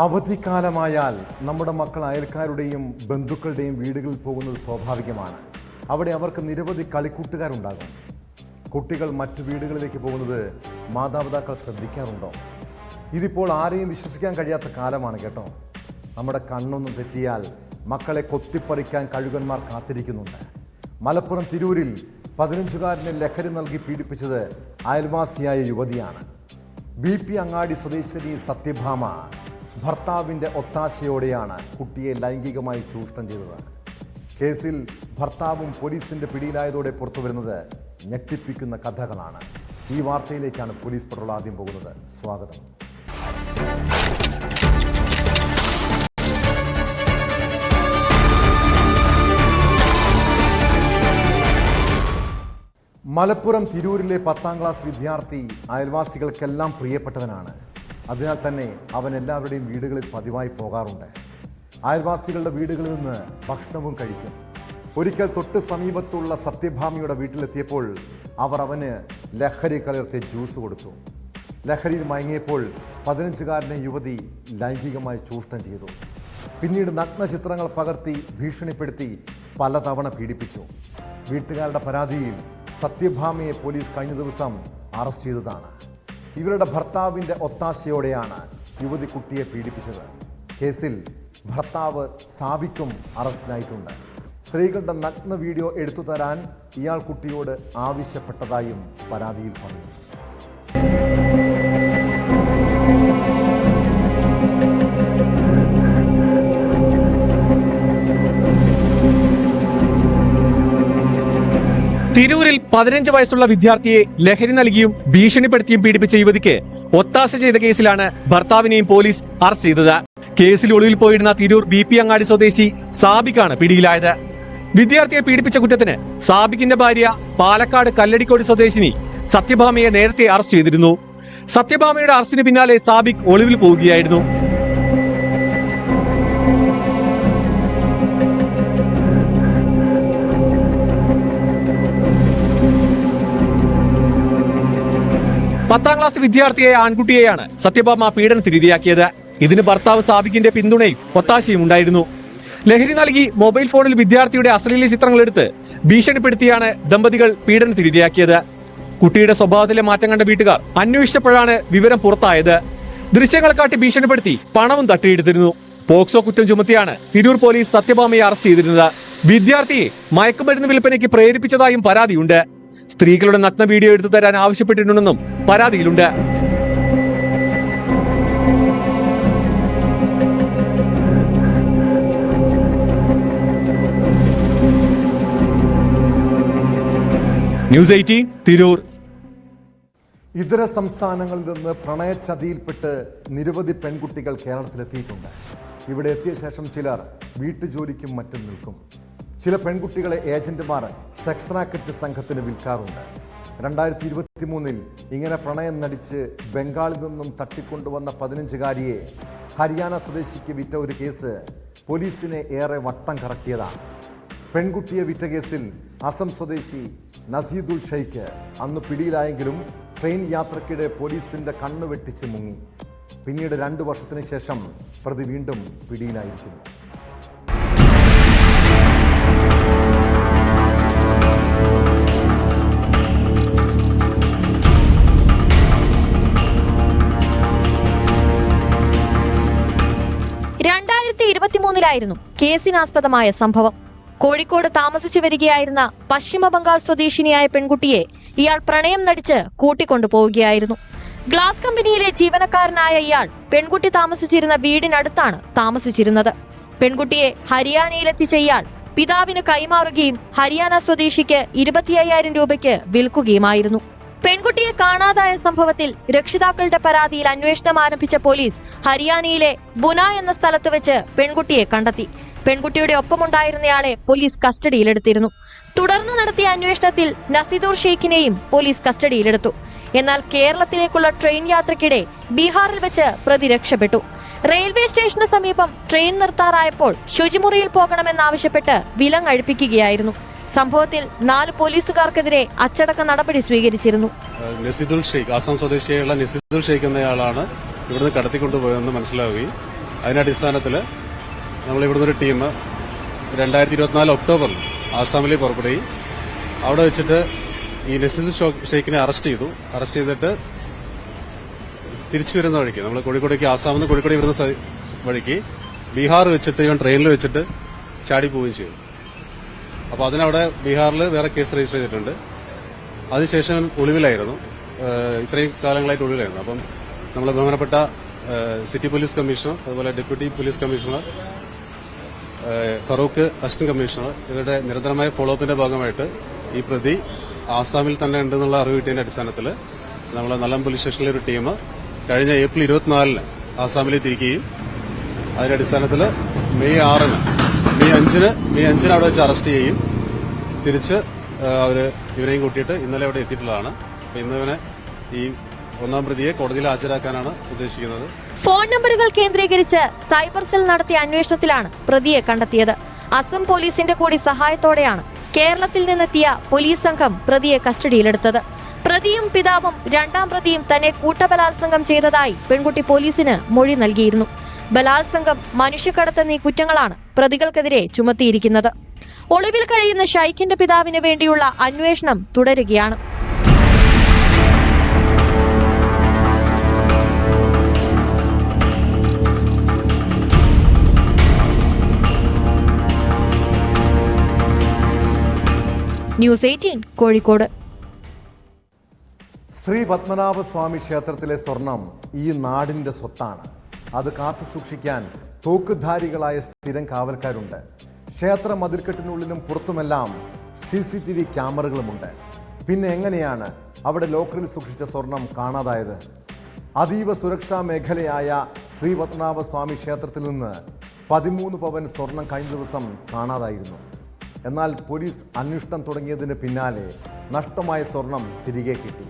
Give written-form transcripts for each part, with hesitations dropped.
അവധിക്കാലമായാൽ നമ്മുടെ മക്കൾ അയൽക്കാരുടെയും ബന്ധുക്കളുടെയും വീടുകളിൽ പോകുന്നത് സ്വാഭാവികമാണ്. അവിടെ അവർക്ക് നിരവധി കളിക്കൂട്ടുകാരുണ്ടാകും. കുട്ടികൾ മറ്റു വീടുകളിലേക്ക് പോകുന്നത് മാതാപിതാക്കൾ ശ്രദ്ധിക്കാറുണ്ടോ? ഇതിപ്പോൾ ആരെയും വിശ്വസിക്കാൻ കഴിയാത്ത കാലമാണ് കേട്ടോ. നമ്മുടെ കണ്ണൊന്നും തെറ്റിയാൽ മക്കളെ കൊത്തിപ്പറിക്കാൻ കഴുകന്മാർ കാത്തിരിക്കുന്നുണ്ട്. മലപ്പുറം തിരൂരിൽ 15-കാരനെ ലഹരി നൽകി പീഡിപ്പിച്ചത് അയൽവാസിയായ യുവതിയാണ്. BP അങ്ങാടി സ്വദേശിനി സത്യഭാമ ഭർത്താവിൻ്റെ ഒത്താശയോടെയാണ് കുട്ടിയെ ലൈംഗികമായി ചൂഷണം ചെയ്തത്. കേസിൽ ഭർത്താവും പോലീസിന്റെ പിടിയിലായതോടെ പുറത്തുവരുന്നത് ഞെട്ടിപ്പിക്കുന്ന കഥകളാണ്. ഈ വാർത്തയിലേക്കാണ് പോലീസ് പട്രോൾ ആദ്യം പോകുന്നത്. സ്വാഗതം. മലപ്പുറം തിരൂരിലെ 10ാം ക്ലാസ് വിദ്യാർത്ഥി അയൽവാസികൾക്കെല്ലാം പ്രിയപ്പെട്ടവനാണ്. അതിനാൽ തന്നെ അവൻ എല്ലാവരുടെയും വീടുകളിൽ പതിവായി പോകാറുണ്ട്. അയൽവാസികളുടെ വീടുകളിൽ നിന്ന് ഭക്ഷണവും കഴിക്കും. ഒരിക്കൽ തൊട്ട് സമീപത്തുള്ള സത്യഭാമയുടെ വീട്ടിലെത്തിയപ്പോൾ അവർ അവന് ലഹരി കലർത്തിയ ജ്യൂസ് കൊടുത്തു. ലഹരിയിൽ മയങ്ങിയപ്പോൾ 15-കാരനെ യുവതി ലൈംഗികമായി ചൂഷണം ചെയ്തു. പിന്നീട് നഗ്ന ചിത്രങ്ങൾ പകർത്തി ഭീഷണിപ്പെടുത്തി പലതവണ പീഡിപ്പിച്ചു. വീട്ടുകാരുടെ പരാതിയിൽ സത്യഭാമയെ പോലീസ് കഴിഞ്ഞ ദിവസം അറസ്റ്റ് ചെയ്തതാണ്. ഇവരുടെ ഭർത്താവിൻ്റെ ഒത്താശയോടെയാണ് യുവതി കുട്ടിയെ പീഡിപ്പിച്ചത്. കേസിൽ ഭർത്താവ് സാബിക്കും അറസ്റ്റിലായിട്ടുണ്ട്. സ്ത്രീകളുടെ നഗ്ന വീഡിയോ എടുത്തു തരാൻ ഇയാൾ കുട്ടിയോട് ആവശ്യപ്പെട്ടതായും പരാതിയിൽ പറഞ്ഞു. തിരൂരിൽ 15 വയസ്സുള്ള വിദ്യാർത്ഥിയെ ലഹരി നൽകിയും ഭീഷണിപ്പെടുത്തിയും പീഡിപ്പിച്ച യുവതിക്ക് ഒത്താശ ചെയ്ത കേസിലാണ് ഭർത്താവിനെയും പോലീസ് അറസ്റ്റ് ചെയ്തത്. കേസിൽ ഒളിവിൽ പോയിരുന്ന തിരൂർ BP അങ്ങാടി സ്വദേശി സാബിക്കാണ് പിടിയിലായത്. വിദ്യാർത്ഥിയെ പീഡിപ്പിച്ച കുറ്റത്തിന് സാബിക്കിന്റെ ഭാര്യ പാലക്കാട് കല്ലടിക്കോട് സ്വദേശിനി സത്യഭാമയെ നേരത്തെ അറസ്റ്റ് ചെയ്തിരുന്നു. സത്യഭാമയുടെ അറസ്റ്റിന് പിന്നാലെ സാബിക് ഒളിവിൽ പോവുകയായിരുന്നു. പത്താം ക്ലാസ് വിദ്യാർത്ഥിയായ ആൺകുട്ടിയെയാണ് സത്യഭാമ പീഡനത്തിനിരയാക്കിയത്. ഇതിന് ഭർത്താവ് സാബിക്കിന്റെ പിന്തുണയും ഒത്താശയും ഉണ്ടായിരുന്നു. ലഹരി നൽകി മൊബൈൽ ഫോണിൽ വിദ്യാർത്ഥിയുടെ അശ്ലീല ചിത്രങ്ങൾ എടുത്ത് ഭീഷണിപ്പെടുത്തിയാണ് ദമ്പതികൾ പീഡനത്തിനിരയാക്കിയത്. കുട്ടിയുടെ സ്വഭാവത്തിലെ മാറ്റം കണ്ട വീട്ടുകാർ അന്വേഷിച്ചപ്പോഴാണ് വിവരം പുറത്തായത്. ദൃശ്യങ്ങൾ കാട്ടി ഭീഷണിപ്പെടുത്തി പണവും തട്ടിയെടുത്തിരുന്നു. പോക്സോ കുറ്റം ചുമത്തിയാണ് തിരൂർ പോലീസ് സത്യഭാമയെ അറസ്റ്റ് ചെയ്തിരുന്നത്. വിദ്യാർത്ഥിയെ മയക്കുമരുന്ന് വിൽപ്പനയ്ക്ക് പ്രേരിപ്പിച്ചതായും പരാതിയുണ്ട്. സ്ത്രീകളുടെ നഗ്ന വീഡിയോ എടുത്തു തരാൻ ആവശ്യപ്പെട്ടിട്ടുണ്ടെന്നും പരാതിയിലുണ്ട്. ന്യൂസ് 18 തിരൂർ. ഇതര സംസ്ഥാനങ്ങളിൽ നിന്ന് പ്രണയച്ചതിയിൽപ്പെട്ട് നിരവധി പെൺകുട്ടികൾ കേരളത്തിലെത്തിയിട്ടുണ്ട്. ഇവിടെ എത്തിയ ശേഷം ചിലർ വീട്ടുജോലിക്കും മറ്റും നിൽക്കും. ചില പെൺകുട്ടികളെ ഏജന്റുമാർ സെക്സ് റാക്കറ്റ് സംഘത്തിന് വിൽക്കാറുണ്ട്. 2023 ഇങ്ങനെ പ്രണയം നടിച്ച് ബംഗാളിൽ നിന്നും തട്ടിക്കൊണ്ടുവന്ന 15-കാരിയെ ഹരിയാന സ്വദേശിക്ക് വിറ്റ ഒരു കേസ് പോലീസിനെ ഏറെ വട്ടം കറക്കിയതാണ്. പെൺകുട്ടിയെ വിറ്റ കേസിൽ അസം സ്വദേശി നസീദുൽ ഷെയ്ഖ് അന്ന് പിടിയിലായെങ്കിലും ട്രെയിൻ യാത്രക്കിടെ പോലീസിന്റെ കണ്ണ് വെട്ടിച്ച് മുങ്ങി. പിന്നീട് 2 വർഷത്തിന് ശേഷം പ്രതി വീണ്ടും പിടിയിലായിരിക്കുന്നു. ായിരുന്നു കേസിനാസ്പദമായ സംഭവം. കോഴിക്കോട് താമസിച്ചു വരികയായിരുന്ന പശ്ചിമ ബംഗാൾ സ്വദേശിനിയായ പെൺകുട്ടിയെ ഇയാൾ പ്രണയം നടിച്ച് കൂട്ടിക്കൊണ്ടുപോവുകയായിരുന്നു. ഗ്ലാസ് കമ്പനിയിലെ ജീവനക്കാരനായ ഇയാൾ പെൺകുട്ടി താമസിച്ചിരുന്ന വീടിനടുത്താണ് താമസിച്ചിരുന്നത്. പെൺകുട്ടിയെ ഹരിയാനയിലെത്തിച്ച ഇയാൾ പിതാവിന് കൈമാറുകയും ഹരിയാന സ്വദേശിക്ക് 25,000 രൂപയ്ക്ക് വിൽക്കുകയുമായിരുന്നു. പെൺകുട്ടിയെ കാണാതായ സംഭവത്തിൽ രക്ഷിതാക്കളുടെ പരാതിയിൽ അന്വേഷണം ആരംഭിച്ച പോലീസ് ഹരിയാനയിലെ ബുന എന്ന സ്ഥലത്ത് വെച്ച് പെൺകുട്ടിയെ കണ്ടെത്തി. പെൺകുട്ടിയുടെ ഒപ്പമുണ്ടായിരുന്നയാളെ പോലീസ് കസ്റ്റഡിയിലെടുത്തിരുന്നു. തുടർന്ന് നടത്തിയ അന്വേഷണത്തിൽ നസീദുർ ഷെയ്ഖിനെയും പോലീസ് കസ്റ്റഡിയിലെടുത്തു. എന്നാൽ കേരളത്തിലേക്കുള്ള ട്രെയിൻ യാത്രക്കിടെ ബീഹാറിൽ വെച്ച് പ്രതി രക്ഷപ്പെട്ടു. റെയിൽവേ സ്റ്റേഷന് സമീപം ട്രെയിൻ നിർത്താറായപ്പോൾ ശുചിമുറിയിൽ പോകണമെന്നാവശ്യപ്പെട്ട് വിലങ്ങഴിപ്പിക്കുകയായിരുന്നു. സംഭവത്തിൽ 4 പോലീസുകാർക്കെതിരെ അച്ചടക്ക നടപടി സ്വീകരിച്ചിരുന്നു. നസീദുൽ ഷെയ്ഖ്, ആസാം സ്വദേശിയായുള്ള നസീദുൽ ഷെയ്ഖ് എന്നയാളാണ് ഇവിടുന്ന് കടത്തിക്കൊണ്ടുപോയതെന്ന് മനസ്സിലാവുകയും അതിന്റെ അടിസ്ഥാനത്തിൽ നമ്മൾ ഇവിടുന്ന് ഒരു ടീം 2024 ഒക്ടോബറിൽ ആസാമിലേക്ക് പുറപ്പെടുകയും അവിടെ വെച്ചിട്ട് ഈ നസീദ് ഷെയ്ഖിനെ അറസ്റ്റ് ചെയ്തിട്ട് തിരിച്ചു വരുന്ന വഴിക്ക് നമ്മൾ കോഴിക്കോടേക്ക് ആസാമിൽ നിന്ന് കോഴിക്കോട് വരുന്ന വഴിക്ക് ബീഹാർ വെച്ചിട്ട് ഇവൻ ട്രെയിനിൽ വെച്ചിട്ട് ചാടി പോവുകയും ചെയ്തു. അപ്പോൾ അതിനവിടെ ബീഹാറിൽ വേറെ കേസ് രജിസ്റ്റർ ചെയ്തിട്ടുണ്ട്. അതിനുശേഷം ഒളിവിലായിരുന്നു, ഇത്രയും കാലങ്ങളായിട്ട് ഒളിവിലായിരുന്നു. അപ്പം നമ്മളെ ബഹുമാനപ്പെട്ട സിറ്റി പോലീസ് കമ്മീഷണർ, അതുപോലെ deputy police commissioner, Farook assistant commissioner ഇവരുടെ നിരന്തരമായ ഫോളോ അപ്പിന്റെ ഭാഗമായിട്ട് ഈ പ്രതി ആസാമിൽ തന്നെ ഉണ്ടെന്നുള്ള അറിവ് കിട്ടിയതിന്റെ അടിസ്ഥാനത്തിൽ നമ്മളെ നല്ലം പോലീസ് സ്റ്റേഷനിലെ ഒരു ടീം കഴിഞ്ഞ ഏപ്രിൽ 24 ആസാമിലേക്ക് തിരിക്കുകയും അതിന്റെ അടിസ്ഥാനത്തിൽ മെയ് 5 അവിടെ വെച്ച് അറസ്റ്റ് ചെയ്യുകയും തിരിച്ച് ഇവരെയും കൂട്ടിയിട്ട് ഇന്നലെ അവിടെ എത്തിയിട്ടുള്ളതാണ്. ഇന്ന് ഇവനെ ഈ ഒന്നാം പ്രതിയെ കോടതിയിൽ ഹാജരാക്കാനാണ് ഉദ്ദേശിക്കുന്നത്. ഫോൺ നമ്പറുകൾ കേന്ദ്രീകരിച്ച് സൈബർ സെൽ നടത്തിയ അന്വേഷണത്തിലാണ് പ്രതിയെ കണ്ടെത്തിയത്. അസം പോലീസിന്റെ കൂടി സഹായത്തോടെയാണ് കേരളത്തിൽ നിന്നെത്തിയ പോലീസ് സംഘം പ്രതിയെ കസ്റ്റഡിയിലെടുത്തത്. പ്രതിയും പിതാവും രണ്ടാം പ്രതിയും തന്നെ കൂട്ടബലാത്സംഗം ചെയ്തതായി പെൺകുട്ടി പോലീസിന് മൊഴി നൽകിയിരുന്നു. ബലാത്സംഗം, മനുഷ്യക്കടത്ത് എന്നീ കുറ്റങ്ങളാണ് പ്രതികൾക്കെതിരെ ചുമത്തിയിരിക്കുന്നത്. ഒളിവിൽ കഴിയുന്ന ഷൈഖിന്റെ പിതാവിന് വേണ്ടിയുള്ള അന്വേഷണം തുടരുകയാണ്. ന്യൂസ് 18 കോഴിക്കോട്. ശ്രീ പത്മനാഭസ്വാമി ക്ഷേത്രത്തിലെ സ്വർണം ഈ നാടിന്റെ സ്വത്താണ്. അത് കാത്തു സൂക്ഷിക്കാൻ തോക്കുധാരികളായ സ്ഥിരം കാവൽക്കാരുണ്ട്. ക്ഷേത്ര മതിൽക്കെട്ടിനുള്ളിലും പുറത്തുമെല്ലാം CCTV ക്യാമറകളുമുണ്ട്. പിന്നെ എങ്ങനെയാണ് അവിടെ ലോക്കറിൽ സൂക്ഷിച്ച സ്വർണം കാണാതായത്? അതീവ സുരക്ഷാ മേഖലയായ ശ്രീ പത്മനാഭസ്വാമി ക്ഷേത്രത്തിൽ നിന്ന് 13 പവൻ സ്വർണം കഴിഞ്ഞ ദിവസം കാണാതായിരുന്നു. എന്നാൽ പോലീസ് അന്വേഷണം തുടങ്ങിയതിന് പിന്നാലെ നഷ്ടമായ സ്വർണം തിരികെ കിട്ടി.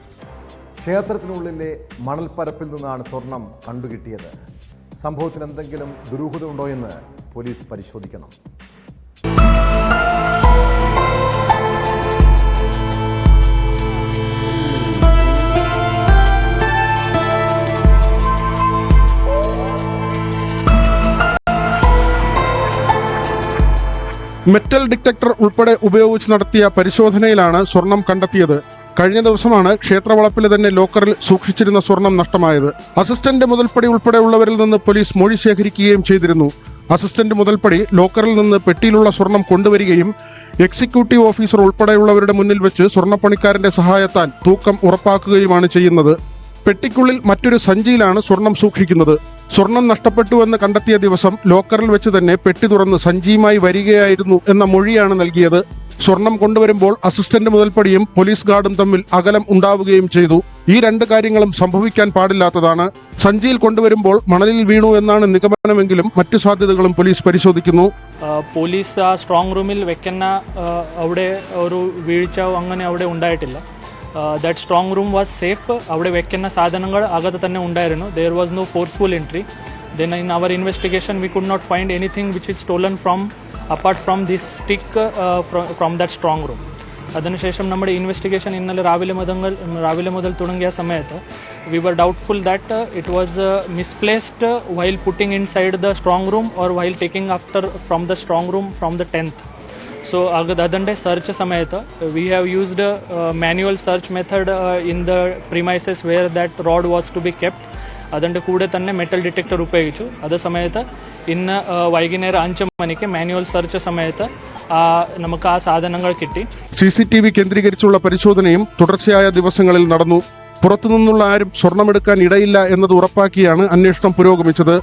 ക്ഷേത്രത്തിനുള്ളിലെ മണൽപ്പരപ്പിൽ നിന്നാണ് സ്വർണം കണ്ടുകിട്ടിയത്. സംഭവത്തിൽ എന്തെങ്കിലും ദുരൂഹത ഉണ്ടോ എന്ന് പോലീസ് പരിശോധിക്കണം. മെറ്റൽ ഡിറ്റക്ടർ ഉൾപ്പെടെ ഉപയോഗിച്ച് നടത്തിയ പരിശോധനയിലാണ് സ്വർണം കണ്ടെത്തിയത്. കഴിഞ്ഞ ദിവസമാണ് ക്ഷേത്രവളപ്പിലെ തന്നെ ലോക്കറിൽ സൂക്ഷിച്ചിരുന്ന സ്വർണം നഷ്ടമായത്. അസിസ്റ്റന്റ് മുതൽപ്പടി ഉൾപ്പെടെയുള്ളവരിൽ നിന്ന് പോലീസ് മൊഴി ശേഖരിക്കുകയും ചെയ്തിരുന്നു. അസിസ്റ്റന്റ് മുതൽപ്പടി ലോക്കറിൽ നിന്ന് പെട്ടിയിലുള്ള സ്വർണം കൊണ്ടുവരികയും എക്സിക്യൂട്ടീവ് ഓഫീസർ ഉൾപ്പെടെയുള്ളവരുടെ മുന്നിൽ വെച്ച് സ്വർണ്ണപ്പണിക്കാരന്റെ സഹായത്താൽ തൂക്കം ഉറപ്പാക്കുകയുമാണ് ചെയ്യുന്നത്. പെട്ടിക്കുള്ളിൽ മറ്റൊരു സഞ്ചിയിലാണ് സ്വർണം സൂക്ഷിക്കുന്നത്. സ്വർണം നഷ്ടപ്പെട്ടുവെന്ന് കണ്ടെത്തിയ ദിവസം ലോക്കറിൽ വെച്ച് തന്നെ പെട്ടി തുറന്ന് സഞ്ചിയുമായി വരികയായിരുന്നു എന്ന മൊഴിയാണ് നൽകിയത്. സ്വർണം കൊണ്ടുവരുമ്പോൾ അസിസ്റ്റന്റ് മുതൽപ്പടിയും പോലീസ് ഗാർഡും തമ്മിൽ അകലം ഉണ്ടാവുകയും ചെയ്തു. ഈ രണ്ട് കാര്യങ്ങളും സംഭവിക്കാൻ പാടില്ലാത്തതാണ്. സഞ്ചിയിൽ കൊണ്ടുവരുമ്പോൾ മണലിൽ വീണു എന്നാണ് നിഗമനമെങ്കിലും മറ്റു സാധ്യതകളും പോലീസ് പരിശോധിക്കുന്നു. പോലീസ് ആ സ്ട്രോങ് റൂമിൽ വെക്കുന്ന അവിടെ ഒരു വീഴ്ച അങ്ങനെ അവിടെ ഉണ്ടായിട്ടില്ല. That strong room was safe. അവിടെ വെക്കുന്ന സാധനങ്ങൾ അകത്ത് തന്നെ ഉണ്ടായിരുന്നു. There was no forceful entry. Then in our investigation we could not find anything which is stolen from apart from this stick from that strong room. അതിനുശേഷം നമ്മുടെ investigation ഇന്നലെ രാവിലെ മുതൽ തുടങ്ങിയ സമയത്ത് we were doubtful that it was misplaced while putting inside the strong room or while taking after from the strong room from the 10th. So adante search samayatha we have used manual search method in the premises where that rod was to be kept. adante kude thanne metal detector upayogichu. adu samayatha in വൈകുന്നേരം 5 മണിക്ക് manual search സമയത്ത് നമുക്ക് ആ സാധനങ്ങൾ കിട്ടി. CCTV കേന്ദ്രീകരിച്ചുള്ള പരിശോധനയും തുടർച്ചയായ ദിവസങ്ങളിൽ നടന്നു. പുറത്തുനിന്നുള്ള ആരും സ്വർണമെടുക്കാൻ ഇടയില്ല എന്നത് ഉറപ്പാക്കിയാണ് അന്വേഷണം പുരോഗമിച്ചത്.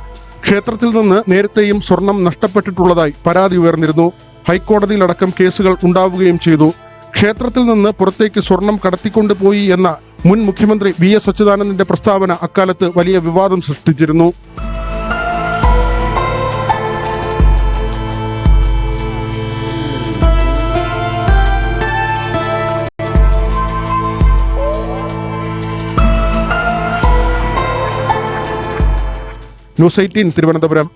ക്ഷേത്രത്തിൽ നിന്ന് നേരത്തെയും സ്വർണം നഷ്ടപ്പെട്ടിട്ടുള്ളതായി പരാതി ഉയർന്നിരുന്നു. ഹൈക്കോടതിയിലടക്കം കേസുകൾ ഉണ്ടാവുകയും ചെയ്തു. ക്ഷേത്രത്തിൽ നിന്ന് പുറത്തേക്ക് സ്വർണം കടത്തിക്കൊണ്ടുപോയി എന്ന മുൻ മുഖ്യമന്ത്രി VS അച്യുതാനന്ദന്റെ പ്രസ്താവന അക്കാലത്ത് വലിയ വിവാദം സൃഷ്ടിച്ചിരുന്നു. ന്യൂസ് 18 തിരുവനന്തപുരം.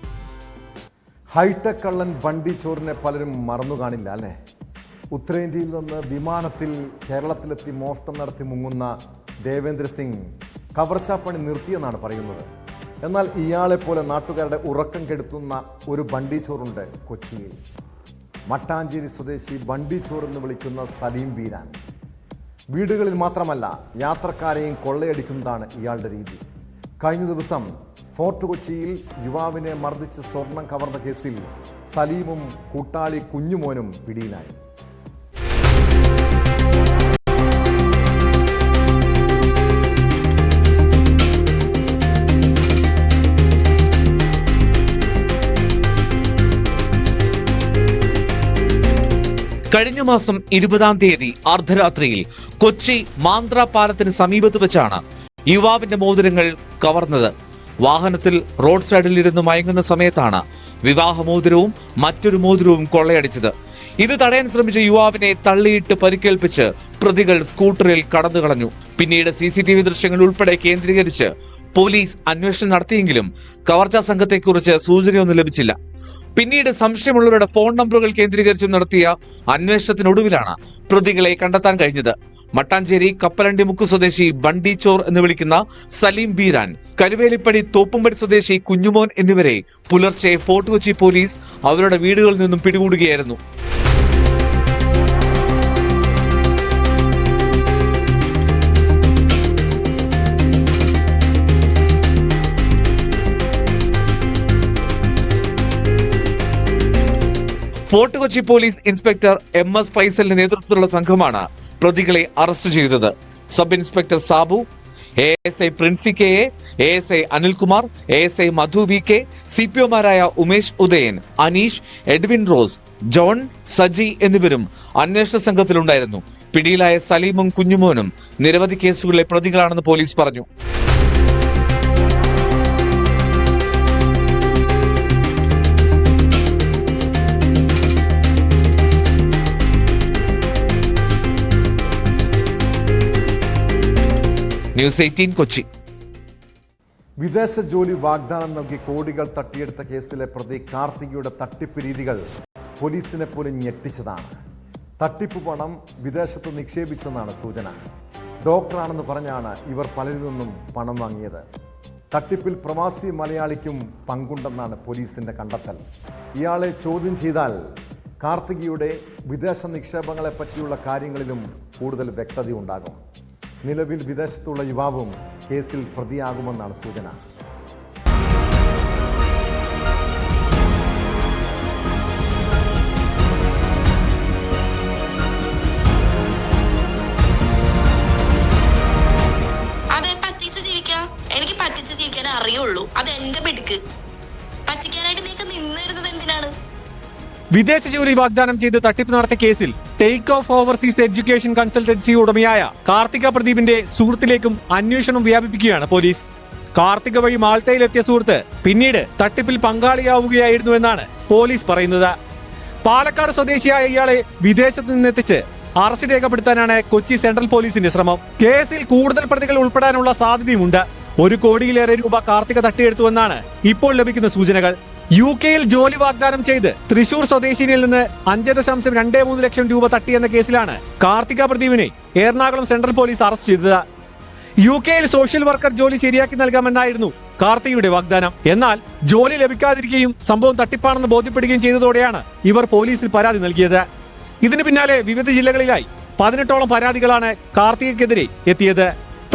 ഹൈടെക് കള്ളൻ ബണ്ടി ചോറിനെ പലരും മറന്നു കാണില്ല അല്ലേ? ഉത്തരേന്ത്യയിൽ നിന്ന് വിമാനത്തിൽ കേരളത്തിലെത്തി മോഷണം നടത്തി മുങ്ങുന്ന ദേവേന്ദ്ര സിംഗ് കവർച്ചാപ്പണി നിർത്തിയെന്നാണ് പറയുന്നത്. എന്നാൽ ഇയാളെപ്പോലെ നാട്ടുകാരുടെ ഉറക്കം കെടുത്തുന്ന ഒരു ബണ്ടിച്ചോറുണ്ട് കൊച്ചിയിൽ. മട്ടാഞ്ചേരി സ്വദേശി ബണ്ടിച്ചോർ എന്ന് വിളിക്കുന്ന സലീം ബീരാൻ. വീടുകളിൽ മാത്രമല്ല യാത്രക്കാരെയും കൊള്ളയടിക്കുന്നതാണ് ഇയാളുടെ രീതി. കഴിഞ്ഞ ദിവസം ഫോർട്ട് കൊച്ചിയിൽ യുവാവിനെ മർദ്ദിച്ച് സ്വർണം കവർന്ന കേസിൽ സലീമും കൂട്ടാളി കുഞ്ഞുമോനും പിടിയിലായി. കഴിഞ്ഞ മാസം 20-ാം തീയതി അർദ്ധരാത്രിയിൽ കൊച്ചി മാന്ദ്ര പാലത്തിന് സമീപത്ത് വെച്ചാണ് യുവാവിന്റെ മോതിരങ്ങൾ കവർന്നത്. വാഹനത്തിൽ റോഡ് സൈഡിലിരുന്ന് മയങ്ങുന്ന സമയത്താണ് വിവാഹമോതിരവും മറ്റൊരു മോതിരവും കൊള്ളയടിച്ചത്. ഇത് തടയാൻ ശ്രമിച്ച യുവാവിനെ തള്ളിയിട്ട് പരിക്കേൽപ്പിച്ച് പ്രതികൾ സ്കൂട്ടറിൽ കടന്നു കളഞ്ഞു. പിന്നീട് CCTV ദൃശ്യങ്ങൾ ഉൾപ്പെടെ കേന്ദ്രീകരിച്ച് പോലീസ് അന്വേഷണം നടത്തിയെങ്കിലും കവർച്ചാ സംഘത്തെക്കുറിച്ച് സൂചനയൊന്നും ലഭിച്ചില്ല. പിന്നീട് സംശയമുള്ളവരുടെ ഫോൺ നമ്പറുകൾ കേന്ദ്രീകരിച്ച് നടത്തിയ അന്വേഷണത്തിനൊടുവിലാണ് പ്രതികളെ കണ്ടെത്താൻ കഴിഞ്ഞത്. മട്ടാഞ്ചേരി കപ്പലണ്ടിമുക്ക് സ്വദേശി ബണ്ടിച്ചോർ എന്ന് വിളിക്കുന്ന സലീം ബീരാൻ, കരുവേലിപ്പടി തോപ്പുംപടി സ്വദേശി കുഞ്ഞുമോൻ എന്നിവരെ പുലർച്ചെ ഫോർട്ട് കൊച്ചി പോലീസ് അവരുടെ വീടുകളിൽ നിന്നും പിടികൂടുകയായിരുന്നു. Fort Kochi police inspector MS ഫൈസലിന്റെ നേതൃത്വത്തിലുള്ള സംഘമാണ് പ്രതികളെ അറസ്റ്റ് ചെയ്തത്. Sub inspector Sabu, ASI Princy KA, ASI Anilkumar, ASI Madhu VK, CPOമാരായ Umesh Udayan, Aneesh, Edwin Rose, John, Saji എന്നിവരും അന്വേഷണ സംഘത്തിലുണ്ടായിരുന്നു. പിടിയിലായ സലീമും കുഞ്ഞുമോനും നിരവധി കേസുകളിലെ പ്രതികളാണെന്ന് പോലീസ് പറഞ്ഞു. ന്യൂസ് 18 കൊച്ചി. വിദേശ ജോലി വാഗ്ദാനം നൽകി കോടികൾ തട്ടിയെടുത്ത കേസിലെ പ്രതി കാർത്തികയുടെ തട്ടിപ്പ് രീതികൾ പോലീസിനെ പോലും ഞെട്ടിച്ചതാണ്. തട്ടിപ്പ് പണം വിദേശത്ത് നിക്ഷേപിച്ചെന്നാണ് സൂചന. ഡോക്ടറാണെന്ന് പറഞ്ഞാണ് ഇവർ പലരിൽ നിന്നും പണം വാങ്ങിയത്. തട്ടിപ്പിൽ പ്രവാസി മലയാളിക്കും പങ്കുണ്ടെന്നാണ് പോലീസിന്റെ കണ്ടെത്തൽ. ഇയാളെ ചോദ്യം ചെയ്താൽ കാർത്തികയുടെ വിദേശ നിക്ഷേപങ്ങളെ പറ്റിയുള്ള കാര്യങ്ങളിലും കൂടുതൽ വ്യക്തതയുണ്ടാകും. നിലവിൽ വിദേശത്തുള്ള യുവാവും കേസിൽ പ്രതിയാകുമെന്നാണ് സൂചന. അതെ, പറ്റിച്ച് ജീവിക്കാം. എനിക്ക് പറ്റിച്ച് ജീവിക്കാൻ അറിയുള്ളൂ. അത് എന്റെ ബെടുക്ക്. പറ്റിക്കാനായിട്ട് നീക്ക് നിന്നിരുന്നത് എന്തിനാണ്? വിദേശ ജോലി വാഗ്ദാനം ചെയ്ത് തട്ടിപ്പ് നടത്തിയ കേസിൽ take off overseas education consultancy ഉടമയായ കാർത്തിക പ്രദീപിന്റെ സുഹൃത്തിലേക്കും അന്വേഷണം വ്യാപിപ്പിക്കുകയാണ് പോലീസ്. കാർത്തിക വഴി മാൾട്ടയിലെത്തിയ സുഹൃത്ത് പിന്നീട് തട്ടിപ്പിൽ പങ്കാളിയാവുകയായിരുന്നുവെന്നാണ് പോലീസ് പറയുന്നത്. പാലക്കാട് സ്വദേശിയായ ഇയാളെ വിദേശത്ത് നിന്നെത്തിച്ച് അറസ്റ്റ് രേഖപ്പെടുത്താനാണ് കൊച്ചി സെൻട്രൽ പോലീസിന്റെ ശ്രമം. കേസിൽ കൂടുതൽ പ്രതികൾ ഉൾപ്പെടാനുള്ള സാധ്യതയുമുണ്ട്. 1 കോടിയിലേറെ രൂപ കാർത്തിക തട്ടിയെടുത്തുവെന്നാണ് ഇപ്പോൾ ലഭിക്കുന്ന സൂചനകൾ. UK-യിൽ ജോലി വാഗ്ദാനം ചെയ്ത് തൃശൂർ സ്വദേശിനിയിൽ നിന്ന് 5.23 ലക്ഷം രൂപ തട്ടിയെന്ന കേസിലാണ് കാർത്തിക പ്രദീപിനെ എറണാകുളം സെൻട്രൽ പോലീസ് അറസ്റ്റ് ചെയ്തത്. UK-യിൽ സോഷ്യൽ വർക്കർ ജോലി ശരിയാക്കി നൽകാമെന്നായിരുന്നു കാർത്തികയുടെ വാഗ്ദാനം. എന്നാൽ ജോലി ലഭിക്കാതിരിക്കുകയും സംഭവം തട്ടിപ്പാണെന്ന് ബോധ്യപ്പെടുകയും ചെയ്തതോടെയാണ് ഇവർ പോലീസിൽ പരാതി നൽകിയത്. ഇതിന് പിന്നാലെ വിവിധ ജില്ലകളിലായി 18ഓളം പരാതികളാണ് കാർത്തികയ്ക്കെതിരെ എത്തിയത്.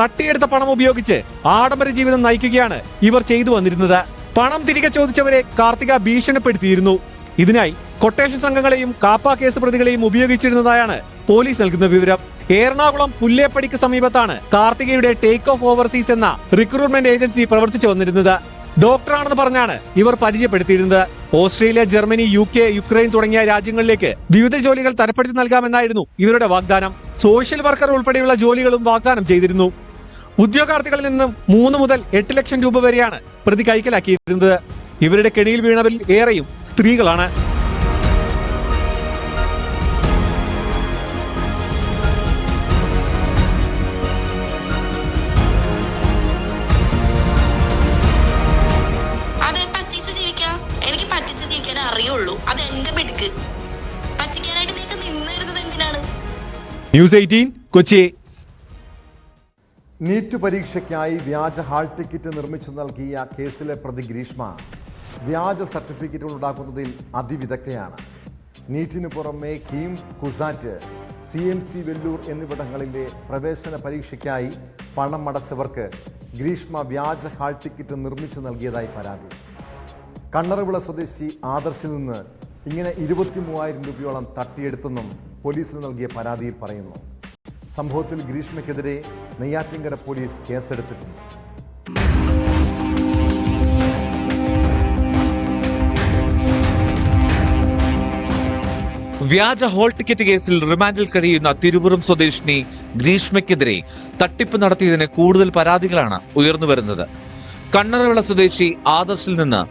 തട്ടിയെടുത്ത പണം ഉപയോഗിച്ച് ആഡംബര ജീവിതം നയിക്കുകയാണ് ഇവർ ചെയ്തു വന്നിരുന്നത്. പണം തിരികെ ചോദിച്ചവരെ കാർത്തിക ഭീഷണിപ്പെടുത്തിയിരുന്നു. ഇതിനായി കൊട്ടേഷൻ സംഘങ്ങളെയും കാപ്പ കേസ് പ്രതികളെയും ഉപയോഗിച്ചിരുന്നതായാണ് പോലീസ് നൽകുന്ന വിവരം. എറണാകുളം പുല്ലേപ്പടിക്ക് സമീപത്താണ് കാർത്തികയുടെ ടേക്ക് ഓഫ് ഓവർസീസ് എന്ന റിക്രൂട്ട്മെന്റ് ഏജൻസി പ്രവർത്തിച്ചു വന്നിരുന്നത്. ഡോക്ടറാണെന്ന് പറഞ്ഞാണ് ഇവർ പരിചയപ്പെടുത്തിയിരുന്നത്. ഓസ്ട്രേലിയ, ജർമ്മനി, UK, യുക്രൈൻ തുടങ്ങിയ രാജ്യങ്ങളിലേക്ക് വിവിധ ജോലികൾ തരപ്പെടുത്തി നൽകാമെന്നായിരുന്നു ഇവരുടെ വാഗ്ദാനം. സോഷ്യൽ വർക്കർ ഉൾപ്പെടെയുള്ള ജോലികളും വാഗ്ദാനം ചെയ്തിരുന്നു. ഉദ്യോഗാർത്ഥികളിൽ നിന്നും 3 മുതൽ 8 ലക്ഷം രൂപ വരെയാണ് പ്രതി കൈക്കലാക്കിയിരുന്നത്. ഇവരുടെ കെണിയിൽ വീണവരിൽ ഏറെയും സ്ത്രീകളാണ്. അതെ, പറ്റിച്ച് ജീവിക്കാം. എനിക്ക് പറ്റിച്ച് ജീവിക്കാൻ അറിയുള്ളൂ. അത് എന്റെ ബെടുക്ക്. പറ്റിക്കാനായിട്ട് നീക്ക് നിന്നിരുന്നത് എന്തിനാണ്? ന്യൂസ് 18 കൊച്ചി. നീറ്റ് പരീക്ഷയ്ക്കായി വ്യാജ ഹാൾ ടിക്കറ്റ് നിർമ്മിച്ചു നൽകിയ കേസിലെ പ്രതി ഗ്രീഷ്മ വ്യാജ സർട്ടിഫിക്കറ്റുകൾ ഉണ്ടാക്കുന്നതിൽ അതിവിദഗ്ധയാണ്. നീറ്റിനു പുറമെ കീം, കുസാറ്റ്, CMC വെല്ലൂർ എന്നിവിടങ്ങളിലെ പ്രവേശന പരീക്ഷയ്ക്കായി പണം അടച്ചവർക്ക് ഗ്രീഷ്മ വ്യാജ ഹാൾ ടിക്കറ്റ് നിർമ്മിച്ചു നൽകിയതായി പരാതി. കണ്ണറവിള സ്വദേശി ആദർശിൽ നിന്ന് ഇങ്ങനെ 23,000 രൂപയോളം തട്ടിയെടുത്തെന്നും പോലീസിന് നൽകിയ പരാതിയിൽ പറയുന്നു. സംഭവത്തിൽ ഗ്രീഷ്മയ്ക്കെതിരെ നെയ്യാറ്റിൻകര പോലീസ് കേസെടുത്തിട്ടുണ്ട്. വ്യാജ ഹോൾ ടിക്കറ്റ് കേസിൽ റിമാൻഡിൽ കഴിയുന്ന തിരുവുറം സ്വദേശിനി ഗ്രീഷ്മയ്ക്കെതിരെ തട്ടിപ്പ് നടത്തിയതിന് കൂടുതൽ പരാതികളാണ് ഉയർന്നുവരുന്നത്. കണ്ണറവിള സ്വദേശി ആദർശിൽ നിന്ന്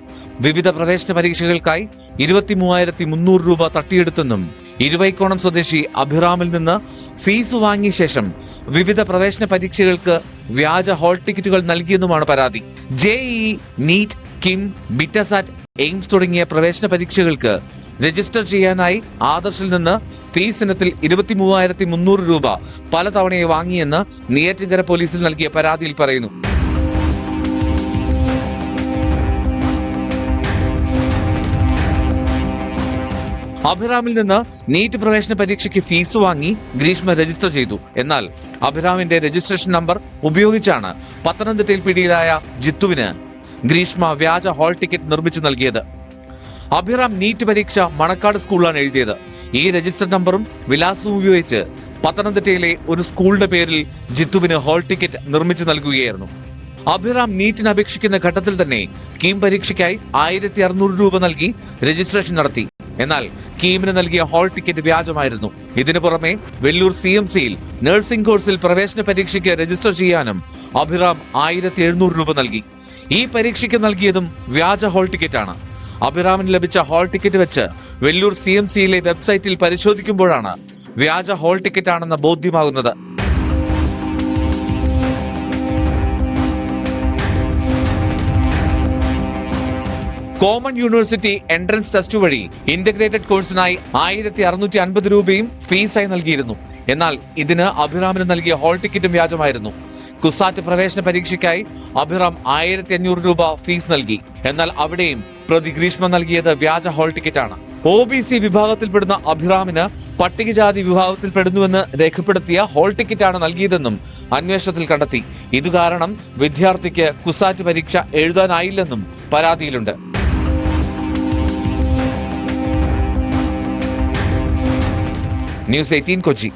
വിവിധ പ്രവേശന പരീക്ഷകൾക്കായി 23,300 രൂപ തട്ടിയെടുത്തെന്നും ഇരുവൈക്കോണം സ്വദേശി അഭിറാമിൽ നിന്ന് ഫീസ് വാങ്ങിയ ശേഷം വിവിധ പ്രവേശന പരീക്ഷകൾക്ക് വ്യാജ ഹോൾ ടിക്കറ്റുകൾ നൽകിയെന്നുമാണ് പരാതി. JEE, നീറ്റ്, കിം, ബിറ്റസാറ്റ്, എയിംസ് തുടങ്ങിയ പ്രവേശന പരീക്ഷകൾക്ക് രജിസ്റ്റർ ചെയ്യാനായി ആദർശിൽ നിന്ന് ഫീസ് ഇനത്തിൽ 23,300 രൂപ പലതവണയായി വാങ്ങിയെന്ന് നെയ്യാറ്റിൻകര പോലീസിൽ നൽകിയ പരാതിയിൽ പറയുന്നു. അഭിറാമിൽ നിന്ന് നീറ്റ് പ്രവേശന പരീക്ഷയ്ക്ക് ഫീസ് വാങ്ങി ഗ്രീഷ്മ രജിസ്റ്റർ ചെയ്തു. എന്നാൽ അഭിറാമിന്റെ രജിസ്ട്രേഷൻ നമ്പർ ഉപയോഗിച്ചാണ് പത്തനംതിട്ടയിൽ പിടിയിലായ ജിത്തുവിന് ഗ്രീഷ്മ വ്യാജ ഹാൾ ടിക്കറ്റ് നിർമ്മിച്ചു നൽകിയത്. അഭിറാം നീറ്റ് പരീക്ഷ മണക്കാട് സ്കൂളിലാണ് എഴുതിയത്. ഈ രജിസ്റ്റർ നമ്പറും വിലാസവും ഉപയോഗിച്ച് പത്തനംതിട്ടയിലെ ഒരു സ്കൂളിന്റെ പേരിൽ ജിത്തുവിന് ഹാൾ ടിക്കറ്റ് നിർമ്മിച്ചു നൽകുകയായിരുന്നു. അഭിറാം നീറ്റിന് അപേക്ഷിക്കുന്ന ഘട്ടത്തിൽ തന്നെ കീം പരീക്ഷയ്ക്കായി 1,600 രൂപ നൽകി രജിസ്ട്രേഷൻ നടത്തി. എന്നാൽ കീമിന് നൽകിയ ഹാൾ ടിക്കറ്റ് വ്യാജമായിരുന്നു. ഇതിനു പുറമെ വെല്ലൂർ CMCയിൽ നഴ്സിംഗ് കോഴ്സിൽ പ്രവേശന പരീക്ഷയ്ക്ക് രജിസ്റ്റർ ചെയ്യാനും അഭിറാം 1,700 രൂപ നൽകി. ഈ പരീക്ഷയ്ക്ക് നൽകിയതും വ്യാജ ഹാൾ ടിക്കറ്റാണ്. അഭിറാമിന് ലഭിച്ച ഹാൾ ടിക്കറ്റ് വെച്ച് വെല്ലൂർ CMCയിലെ വെബ്സൈറ്റിൽ പരിശോധിക്കുമ്പോഴാണ് വ്യാജ ഹാൾ ടിക്കറ്റാണെന്ന് ബോധ്യമാകുന്നത്. കോമൺ യൂണിവേഴ്സിറ്റി എൻട്രൻസ് ടെസ്റ്റ് വഴി ഇന്റഗ്രേറ്റഡ് കോഴ്സിനായി 1,650 രൂപയും ഫീസായി നൽകിയിരുന്നു. എന്നാൽ ഇതിന് അഭിറാമിന് നൽകിയ ഹാൾ ടിക്കറ്റും വ്യാജമായിരുന്നു. കുസാറ്റ് പ്രവേശന പരീക്ഷയ്ക്കായി അഭിറാം 1,500 രൂപ ഫീസ് നൽകി. എന്നാൽ അവിടെയും പ്രതി ഗ്രീഷ്മ നൽകിയത് വ്യാജ ഹാൾ ടിക്കറ്റാണ്. OBC വിഭാഗത്തിൽപ്പെടുന്ന അഭിറാമിന് പട്ടികജാതി വിഭാഗത്തിൽപ്പെടുന്നുവെന്ന് രേഖപ്പെടുത്തിയ ഹാൾ ടിക്കറ്റാണ് നൽകിയതെന്നും അന്വേഷണത്തിൽ കണ്ടെത്തി. ഇതുകാരണം വിദ്യാർത്ഥിക്ക് കുസാറ്റ് പരീക്ഷ എഴുതാനായില്ലെന്നും പരാതിയിലുണ്ട്. ന്യൂസ് 18 കൊച്ചി.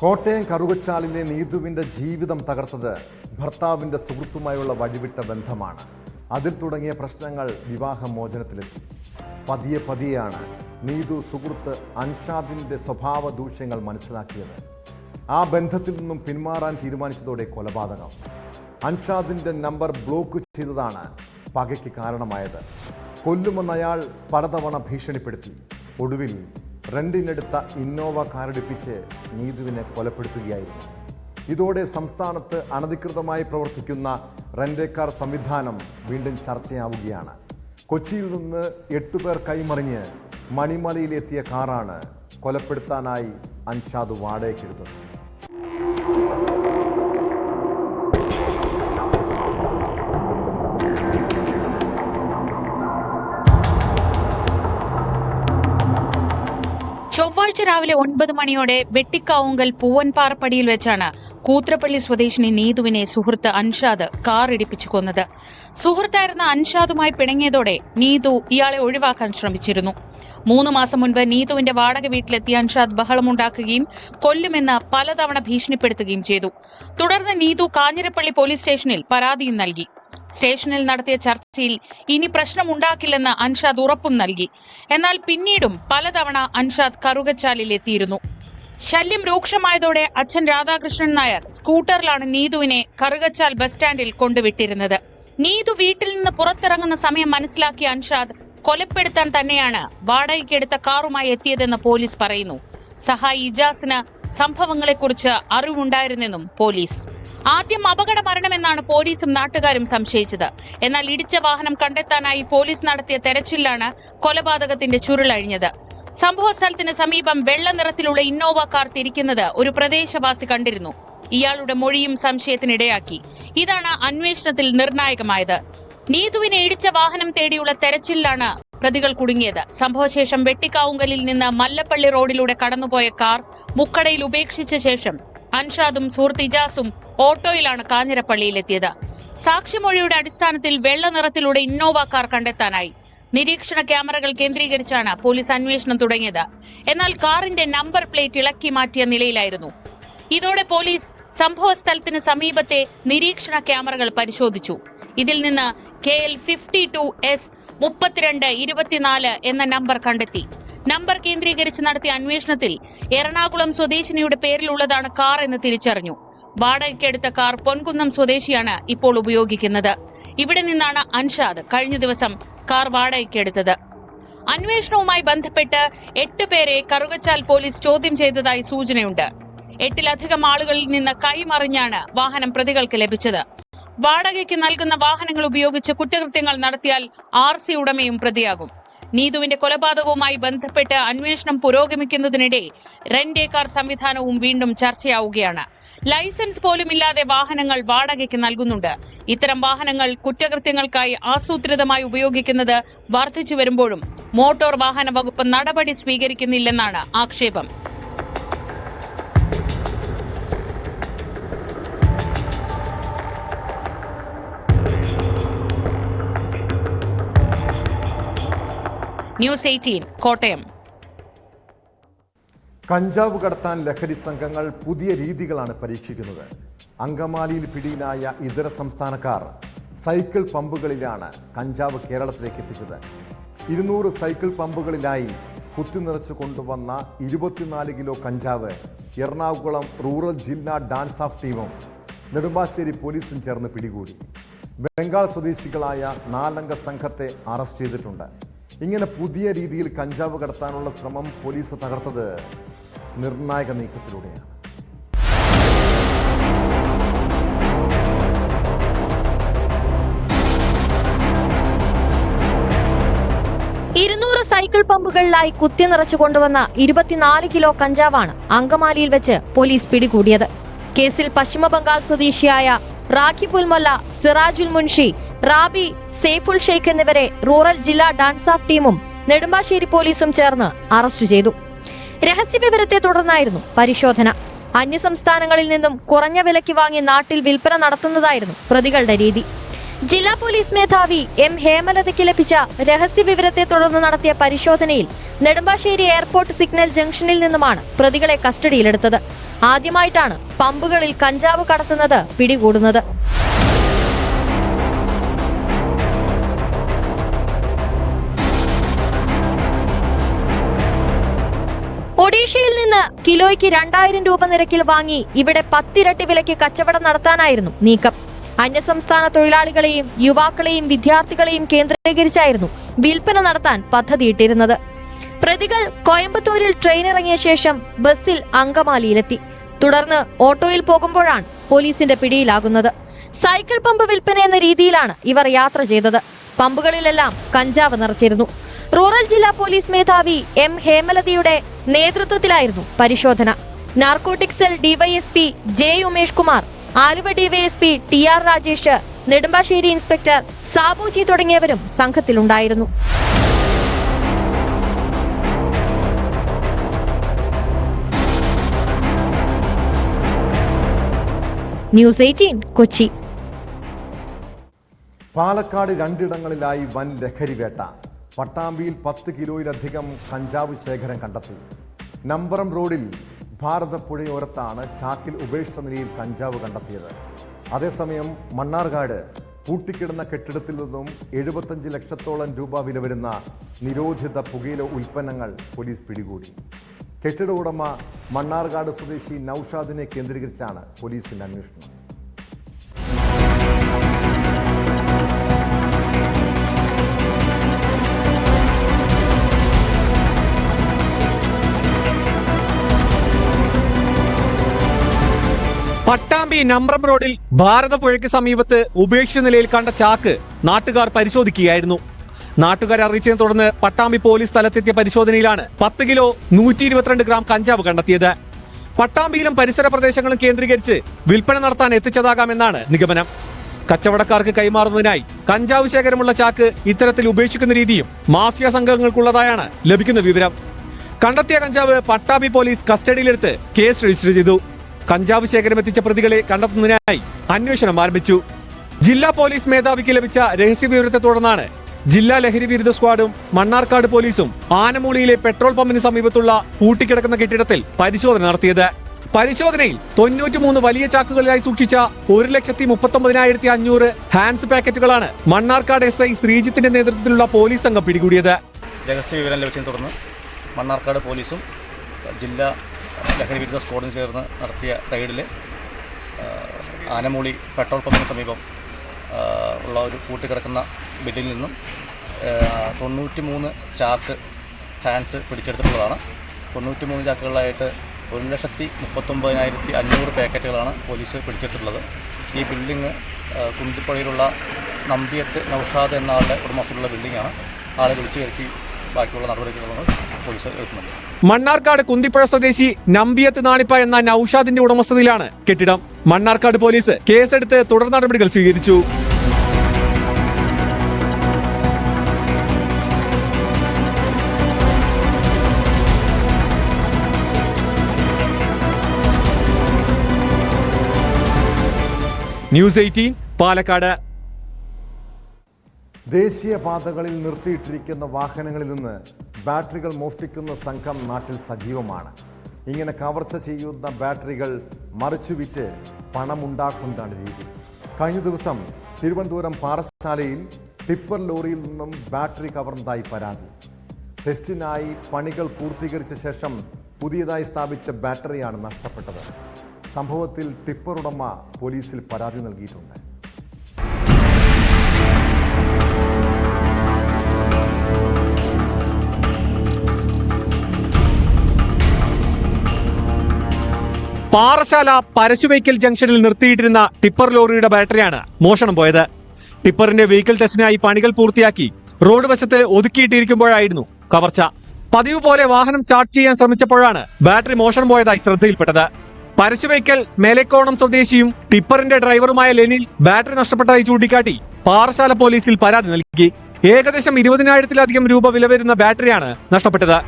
കോട്ടയം കറുകച്ചാലിലെ നീതുവിൻ്റെ ജീവിതം തകർത്തത് ഭർത്താവിൻ്റെ സുഹൃത്തുമായുള്ള വഴിവിട്ട ബന്ധമാണ്. അതിൽ തുടങ്ങിയ പ്രശ്നങ്ങൾ വിവാഹമോചനത്തിലെത്തി. പതിയെ പതിയെയാണ് നീതു സുഹൃത്ത് അൻഷാദിൻ്റെ സ്വഭാവ ദൂഷ്യങ്ങൾ മനസ്സിലാക്കിയത്. ആ ബന്ധത്തിൽ നിന്നും പിന്മാറാൻ തീരുമാനിച്ചതോടെ കൊലപാതകം. അൻഷാദിൻ്റെ നമ്പർ ബ്ലോക്ക് ചെയ്തതാണ് പകയ്ക്ക് കാരണമായത്. കൊല്ലുമെന്ന് അയാൾ പലതവണ ഭീഷണിപ്പെടുത്തി. ഒടുവിൽ റെന്റിനെടുത്ത ഇന്നോവ കാറടിപ്പിച്ച് നീതുവിനെ കൊലപ്പെടുത്തുകയായിരുന്നു. ഇതോടെ സംസ്ഥാനത്ത് അനധികൃതമായി പ്രവർത്തിക്കുന്ന റെന്റ് കാർ സംവിധാനം വീണ്ടും ചർച്ചയാവുകയാണ്. കൊച്ചിയിൽ നിന്ന് 8 പേർ കൈമറിഞ്ഞ് മണിമലയിലെത്തിയ കാറാണ് കൊലപ്പെടുത്താനായി അൻഷാദ് വാടകയ്ക്കെടുത്തത്. ചൊവ്വാഴ്ച രാവിലെ 9 മണിയോടെ വെട്ടിക്കാവുങ്കൽ പൂവൻപാറപ്പടിയിൽ വെച്ചാണ് കൂത്രപ്പള്ളി സ്വദേശിനി നീതുവിനെ സുഹൃത്ത് അൻഷാദ് കാർ ഇടിപ്പിച്ചു കൊന്നത്. സുഹൃത്തായിരുന്ന അൻഷാദുമായി പിണങ്ങിയതോടെ നീതു ഇയാളെ ഒഴിവാക്കാൻ ശ്രമിച്ചിരുന്നു. 3 മാസം മുൻപ് നീതുവിന്റെ വാടക വീട്ടിലെത്തിയ അൻഷാദ് ബഹളമുണ്ടാക്കുകയും കൊല്ലുമെന്ന് പലതവണ ഭീഷണിപ്പെടുത്തുകയും ചെയ്തു. തുടർന്ന് നീതു കാഞ്ഞിരപ്പള്ളി പോലീസ് സ്റ്റേഷനിൽ പരാതിയും നൽകി. സ്റ്റേഷനിൽ നടത്തിയ ചർച്ചയിൽ ഇനി പ്രശ്നമുണ്ടാക്കില്ലെന്ന് അൻഷാദ് ഉറപ്പും നൽകി. എന്നാൽ പിന്നീടും പലതവണ അൻഷാദ് കറുകച്ചാലിൽ എത്തിയിരുന്നു. ശല്യം രൂക്ഷമായതോടെ അച്ഛൻ രാധാകൃഷ്ണൻ നായർ സ്കൂട്ടറിലാണ് നീതുവിനെ കറുകച്ചാൽ ബസ് സ്റ്റാൻഡിൽ കൊണ്ടുവിട്ടിരുന്നത്. നീതു വീട്ടിൽ നിന്ന് പുറത്തിറങ്ങുന്ന സമയം മനസ്സിലാക്കിയ അൻഷാദ് കൊലപ്പെടുത്താൻ തന്നെയാണ് വാടകയ്ക്കെടുത്ത കാറുമായി എത്തിയതെന്ന് പോലീസ് പറയുന്നു. സഹായി ഇജാസിന് സംഭവങ്ങളെക്കുറിച്ച് അറിവുണ്ടായിരുന്നെന്നും പോലീസ്. ആദ്യം അപകട മരണമെന്നാണ് പോലീസും നാട്ടുകാരും സംശയിച്ചത്. എന്നാൽ ഇടിച്ച വാഹനം കണ്ടെത്താനായി പോലീസ് നടത്തിയ തെരച്ചിലാണ് കൊലപാതകത്തിന്റെ ചുരുളഴിഞ്ഞത്. സംഭവ സ്ഥലത്തിന് സമീപം വെള്ള നിറത്തിലുള്ള ഇന്നോവ കാർ തിരിക്കുന്നത് ഒരു പ്രദേശവാസി കണ്ടിരുന്നു. ഇയാളുടെ മൊഴിയും സംശയത്തിനിടയാക്കി. ഇതാണ് അന്വേഷണത്തിൽ നിർണായകമായത്. നീതുവിനെ ഇടിച്ച വാഹനം തേടിയുള്ള തെരച്ചിലിലാണ് പ്രതികൾ കുടുങ്ങിയത്. സംഭവശേഷം വെട്ടിക്കാവുങ്കലിൽ നിന്ന് മല്ലപ്പള്ളി റോഡിലൂടെ കടന്നുപോയ കാർ മുക്കടയിൽ ഉപേക്ഷിച്ച ശേഷം അൻഷാദും സുഹൃത്ത് ഇജാസും ഓട്ടോയിലാണ് കാഞ്ഞിരപ്പള്ളിയിലെത്തിയത്. സാക്ഷിമൊഴിയുടെ അടിസ്ഥാനത്തിൽ വെള്ള നിറത്തിലൂടെ ഇന്നോവ കാർ കണ്ടെത്താനായി. നിരീക്ഷണ ക്യാമറകൾ കേന്ദ്രീകരിച്ചാണ് പോലീസ് അന്വേഷണം തുടങ്ങിയത്. എന്നാൽ കാറിന്റെ നമ്പർ പ്ലേറ്റ് ഇളക്കി മാറ്റിയ നിലയിലായിരുന്നു. ഇതോടെ പോലീസ് സംഭവ സ്ഥലത്തിന് സമീപത്തെ നിരീക്ഷണ ക്യാമറകൾ പരിശോധിച്ചു. ഇതിൽ നിന്ന് KL 52S 3224 എന്ന നമ്പർ കണ്ടെത്തി. നമ്പർ കേന്ദ്രീകരിച്ച് നടത്തിയ അന്വേഷണത്തിൽ എറണാകുളം സ്വദേശിനിയുടെ പേരിലുള്ളതാണ് കാർ എന്ന് തിരിച്ചറിഞ്ഞു. വാടകയ്ക്കെടുത്ത കാർ പൊൻകുന്നം സ്വദേശിയാണ് ഇപ്പോൾ ഉപയോഗിക്കുന്നത്. ഇവിടെ നിന്നാണ് അൻഷാദ് കഴിഞ്ഞ ദിവസം കാർ വാടകയ്ക്കെടുത്തത്. അന്വേഷണവുമായി ബന്ധപ്പെട്ട് 8 പേരെ കറുകച്ചാൽ പോലീസ് ചോദ്യം ചെയ്തതായി സൂചനയുണ്ട്. 8-ലധികം ആളുകളിൽ നിന്ന് കൈമറിഞ്ഞാണ് വാഹനം പ്രതികൾക്ക് ലഭിച്ചത്. വാടകയ്ക്ക് നൽകുന്ന വാഹനങ്ങൾ ഉപയോഗിച്ച് കുറ്റകൃത്യങ്ങൾ നടത്തിയാൽ RC ഉടമയും പ്രതിയാകും. നീതുവിന്റെ കൊലപാതകവുമായി ബന്ധപ്പെട്ട് അന്വേഷണം പുരോഗമിക്കുന്നതിനിടെ റെന്റ് എ കാർ സംവിധാനവും വീണ്ടും ചർച്ചയാവുകയാണ്. ലൈസൻസ് പോലുമില്ലാതെ വാഹനങ്ങൾ വാടകയ്ക്ക് നൽകുന്നുണ്ട്. ഇത്തരം വാഹനങ്ങൾ കുറ്റകൃത്യങ്ങൾക്കായി ആസൂത്രിതമായി ഉപയോഗിക്കുന്നത് വർദ്ധിച്ചു വരുമ്പോഴും മോട്ടോർ വാഹന വകുപ്പ് നടപടി സ്വീകരിക്കുന്നില്ലെന്നാണ് ആക്ഷേപം. ന്യൂസ് 18 കോട്ടയം. കഞ്ചാവ് കടത്താൻ ലഹരി സംഘങ്ങൾ പുതിയ രീതികളാണ് പരീക്ഷിക്കുന്നത്. അങ്കമാലിയിൽ പിടിയിലായ ഇതര സംസ്ഥാനക്കാർ സൈക്കിൾ പമ്പുകളിലാണ് കഞ്ചാവ് കേരളത്തിലേക്ക് എത്തിച്ചത്. 200 സൈക്കിൾ പമ്പുകളിലായി കുത്തിനിറച്ചു കൊണ്ടുവന്ന 24 കിലോ കഞ്ചാവ് എറണാകുളം റൂറൽ ജില്ലാ ഡാൻസ് ഓഫ് ടീമും നെടുമ്പാശ്ശേരി പോലീസും ചേർന്ന് പിടികൂടി. ബംഗാൾ സ്വദേശികളായ 4 അംഗ സംഘത്തെ അറസ്റ്റ് ചെയ്തിട്ടുണ്ട്. ഇങ്ങനെ പുതിയ രീതിയിൽ കഞ്ചാവ് കടത്താനുള്ള ശ്രമം പോലീസ് തകർത്തത് നിർണായക നീക്കത്തിലൂടെയാണ്. സൈക്കിൾ പമ്പുകളിലായി കുത്തിനിറച്ചു കൊണ്ടുവന്ന 24 കിലോ കഞ്ചാവാണ് അങ്കമാലിയിൽ വെച്ച് പോലീസ് പിടികൂടിയത്. കേസിൽ പശ്ചിമബംഗാൾ സ്വദേശിയായ റാഖി പുൽമൊല്ല, സിറാജുൽ മുൻഷി, റാബി, സേഫുൽ ഷെയ്ഖ് എന്നിവരെ റൂറൽ ജില്ലാ ഡാൻസ് ഓഫ് ടീമും നെടുമ്പാശ്ശേരി പോലീസും ചേർന്ന് അറസ്റ്റ് ചെയ്തു. രഹസ്യവിവരത്തെ തുടർന്നായിരുന്നു പരിശോധന. അന്യസംസ്ഥാനങ്ങളിൽ നിന്നും കുറഞ്ഞ വിലയ്ക്ക് വാങ്ങി നാട്ടിൽ വിൽപ്പന നടത്തുന്നതായിരുന്നു പ്രതികളുടെ രീതി. ജില്ലാ പോലീസ് മേധാവി M ഹേമലതയ്ക്ക് ലഭിച്ച രഹസ്യവിവരത്തെ തുടർന്ന് നടത്തിയ പരിശോധനയിൽ നെടുമ്പാശ്ശേരി എയർപോർട്ട് സിഗ്നൽ ജംഗ്ഷനിൽ നിന്നുമാണ് പ്രതികളെ കസ്റ്റഡിയിലെടുത്തത്. ആദ്യമായിട്ടാണ് പമ്പുകളിൽ കഞ്ചാവ് കടത്തുന്നത് പിടികൂടുന്നത്. ഒഡീഷയിൽ നിന്ന് കിലോയ്ക്ക് 2000 രൂപ നിരക്കിൽ വാങ്ങി ഇവിടെ 10 ഇരട്ടി വിലയ്ക്ക് കച്ചവടം നടത്താനായിരുന്നു നീക്കം. അന്യസംസ്ഥാന തൊഴിലാളികളെയും യുവാക്കളെയും വിദ്യാർത്ഥികളെയും കേന്ദ്രീകരിച്ചായിരുന്നു വിൽപ്പന നടത്താൻ പദ്ധതിയിട്ടിരുന്നത്. പ്രതികൾ കോയമ്പത്തൂരിൽ ട്രെയിൻ ഇറങ്ങിയ ശേഷം ബസ്സിൽ അങ്കമാലിയിലെത്തി. തുടർന്ന് ഓട്ടോയിൽ പോകുമ്പോഴാണ് പോലീസിന്റെ പിടിയിലാകുന്നത്. സൈക്കിൾ പമ്പ് വിൽപ്പന എന്ന രീതിയിലാണ് ഇവർ യാത്ര ചെയ്തത്. പമ്പുകളിലെല്ലാം കഞ്ചാവ് നിറച്ചിരുന്നു. റൂറൽ ജില്ലാ പോലീസ് മേധാവി M ഹേമലതയുടെ നേതൃത്വത്തിലായിരുന്നു പരിശോധന. Narcotic cell DYSP J Umesh Kumar, Aluva DYSP TR Rajesh, Nedumbassery inspector Sabuji തുടങ്ങിയവരും സംഘത്തിലുണ്ടായിരുന്നു. ന്യൂസ് 18 കൊച്ചി. പാലക്കാട് 2 ഇടങ്ങളിലായി വൻ ലഹരി വേട്ട. പട്ടാമ്പിയിൽ 10 കിലോയിലധികം കഞ്ചാവ് ശേഖരം കണ്ടെത്തി. നമ്പറം റോഡിൽ ഭാരതപ്പുഴയോരത്താണ് ചാക്കിൽ ഉപേക്ഷിച്ച നിലയിൽ കഞ്ചാവ് കണ്ടെത്തിയത്. അതേസമയം മണ്ണാർക്കാട് പൂട്ടിക്കിടന്ന കെട്ടിടത്തിൽ നിന്നും 75 ലക്ഷത്തോളം രൂപ വില വരുന്ന നിരോധിത പുകയില ഉൽപ്പന്നങ്ങൾ പോലീസ് പിടികൂടി. കെട്ടിട ഉടമ മണ്ണാർക്കാട് സ്വദേശി നൌഷാദിനെ കേന്ദ്രീകരിച്ചാണ് പോലീസിന്റെ അന്വേഷണം. പട്ടാമ്പി നമ്പ്രം റോഡിൽ ഭാരതപ്പുഴയ്ക്ക് സമീപത്ത് ഉപേക്ഷിച്ച നിലയിൽ കണ്ട ചാക്ക് നാട്ടുകാർ പരിശോധിക്കുകയായിരുന്നു. നാട്ടുകാരെ അറിയിച്ചതിനെ തുടർന്ന് പട്ടാമ്പി പോലീസ് സ്ഥലത്തെത്തിയ പരിശോധനയിലാണ് 10 കിലോ 122 ഗ്രാം കഞ്ചാവ് കണ്ടെത്തിയത്. പട്ടാമ്പിയിലും പരിസര പ്രദേശങ്ങളും കേന്ദ്രീകരിച്ച് വിൽപ്പന നടത്താൻ എത്തിച്ചതാകാമെന്നാണ് നിഗമനം. കച്ചവടക്കാർക്ക് കൈമാറുന്നതിനായി കഞ്ചാവ് ശേഖരമുള്ള ചാക്ക് ഇത്തരത്തിൽ ഉപേക്ഷിക്കുന്ന രീതിയും മാഫിയ സംഘങ്ങൾക്കുള്ളതായാണ് ലഭിക്കുന്ന വിവരം. കണ്ടെത്തിയ കഞ്ചാവ് പട്ടാമ്പി പോലീസ് കസ്റ്റഡിയിലെടുത്ത് കേസ് രജിസ്റ്റർ ചെയ്തു. കഞ്ചാവ് ശേഖരം എത്തിച്ച പ്രതികളെ കണ്ടെത്തുന്നതിനായി അന്വേഷണം ആരംഭിച്ചു. ജില്ലാ പോലീസ് മേധാവിക്ക് ലഭിച്ച രഹസ്യവിവരത്തെ തുടർന്നാണ് ജില്ലാ ലഹരി വിരുദ്ധ സ്ക്വാഡും മണ്ണാർക്കാട് പോലീസും ആനമൂളിയിലെ പെട്രോൾ പമ്പിന് സമീപത്തുള്ള പൂട്ടിക്കിടക്കുന്ന കെട്ടിടത്തിൽ പരിശോധന നടത്തിയത്. പരിശോധനയിൽ 93 വലിയ ചാക്കുകളിലായി സൂക്ഷിച്ച 1,39,500 ഹാൻഡ്സ് പാക്കറ്റുകളാണ് മണ്ണാർക്കാട് SI ശ്രീജിത്തിന്റെ നേതൃത്വത്തിലുള്ള പോലീസ് സംഘം പിടികൂടിയത്. രഹസ്യ വിവരം ലഭിച്ചതിനെ തുടർന്ന് മണ്ണാർക്കാട് പോലീസും ജില്ലാ ലഹരി വിരുദ്ധ സ്ക്വാഡും ചേർന്ന് നടത്തിയ റെയ്ഡിൽ ആനമൂളി പെട്രോൾ പമ്പിന് സമീപം ഉള്ള ഒരു പൂട്ടിക്കിടക്കുന്ന ബില്ലിൽ നിന്നും 93 ചാക്ക് ഹാൻഡ്സ് പിടിച്ചെടുത്തിട്ടുള്ളതാണ്. 93 ചാക്കുകളിലായിട്ട് 1,39,500 പാക്കറ്റുകളാണ് പോലീസ് പിടിച്ചെടുത്തിട്ടുള്ളത്. ഈ ബിൽഡിംഗ് കുന്തിപ്പുഴയിലുള്ള നമ്പിയത്ത് നൌഷാദ് എന്ന ആളുടെ ഉടമസ്ഥയിലുള്ള ബിൽഡിംഗാണ്. ആളെ വിളിച്ചു വരുത്തി ബാക്കിയുള്ള നടപടികളാണ് പോലീസ് എടുക്കുന്നത്. മണ്ണാർക്കാട് കുന്തിപ്പുഴ സ്വദേശി നമ്പിയത്ത് നാണിപ്പ എന്ന നൌഷാദിന്റെ ഉടമസ്ഥതയിലാണ് കെട്ടിടം. മണ്ണാർക്കാട് പോലീസ് കേസെടുത്ത് തുടർ നടപടികൾ സ്വീകരിച്ചു. ന്യൂസ് 18 പാലക്കാട്. ദേശീയപാതകളിൽ നിർത്തിയിട്ടിരിക്കുന്ന വാഹനങ്ങളിൽ നിന്ന് ബാറ്ററികൾ മോഷ്ടിക്കുന്ന സംഘം നാട്ടിൽ സജീവമാണ്. ഇങ്ങനെ കവർച്ച ചെയ്യുന്ന ബാറ്ററികൾ മറിച്ചുവിറ്റ് പണമുണ്ടാക്കുന്നതാണ് രീതി. കഴിഞ്ഞ ദിവസം തിരുവനന്തപുരം പാറശാലയിൽ ടിപ്പർ ലോറിയിൽ നിന്നും ബാറ്ററി കവർന്നതായി പരാതി. ടെസ്റ്റിനായി പണികൾ പൂർത്തീകരിച്ച ശേഷം പുതിയതായി സ്ഥാപിച്ച ബാറ്ററിയാണ് നഷ്ടപ്പെട്ടത്. സംഭവത്തിൽ ടിപ്പർ ഉടമ പോലീസിൽ പരാതി നൽകിയിട്ടുണ്ട്. പാറശാല പരശുവയ്ക്കൽ ജംഗ്ഷനിൽ നിർത്തിയിട്ടിരുന്ന ടിപ്പർ ലോറിയുടെ ബാറ്ററിയാണ് മോഷണം പോയത്. ടിപ്പറിന്റെ വെഹിക്കിൾ ടെസ്റ്റിനായി പണികൾ പൂർത്തിയാക്കി റോഡ് വശത്ത് ഒതുക്കിയിട്ടിരിക്കുമ്പോഴായിരുന്നു കവർച്ച. പതിവ് പോലെ വാഹനം സ്റ്റാർട്ട് ചെയ്യാൻ ശ്രമിച്ചപ്പോഴാണ് ബാറ്ററി മോഷണം പോയതായി ശ്രദ്ധയിൽപ്പെട്ടത്. പരശുവയ്ക്കൽ മേലേക്കോണം സ്വദേശിയും ടിപ്പറിന്റെ ഡ്രൈവറുമായ ലെനിൽ ബാറ്ററി നഷ്ടപ്പെട്ടതായി ചൂണ്ടിക്കാട്ടി പാറശാല പോലീസിൽ പരാതി നൽകി. ഏകദേശം 20,000-ലധികം രൂപ വില വരുന്ന ബാറ്ററിയാണ് നഷ്ടപ്പെട്ടത്.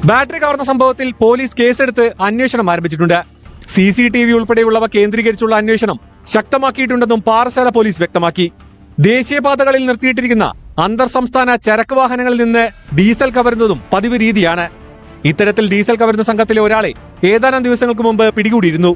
ബാറ്ററി കവർന്ന സംഭവത്തിൽ പോലീസ് കേസെടുത്ത് അന്വേഷണം ആരംഭിച്ചിട്ടുണ്ട്. CCTV ഉൾപ്പെടെയുള്ളവ കേന്ദ്രീകരിച്ചുള്ള അന്വേഷണം ശക്തമാക്കിയിട്ടുണ്ടെന്നും പാറശാല പോലീസ് വ്യക്തമാക്കി. ദേശീയപാതകളിൽ നിർത്തിയിട്ടിരിക്കുന്ന അന്തർ സംസ്ഥാന ചരക്ക് വാഹനങ്ങളിൽ നിന്ന് ഡീസൽ കവരുന്നതും പതിവ് രീതിയാണ്. ഇത്തരത്തിൽ ഡീസൽ കവരുന്ന സംഘത്തിലെ ഒരാളെ ഏതാനും ദിവസങ്ങൾക്ക് മുമ്പ് പിടികൂടിയിരുന്നു.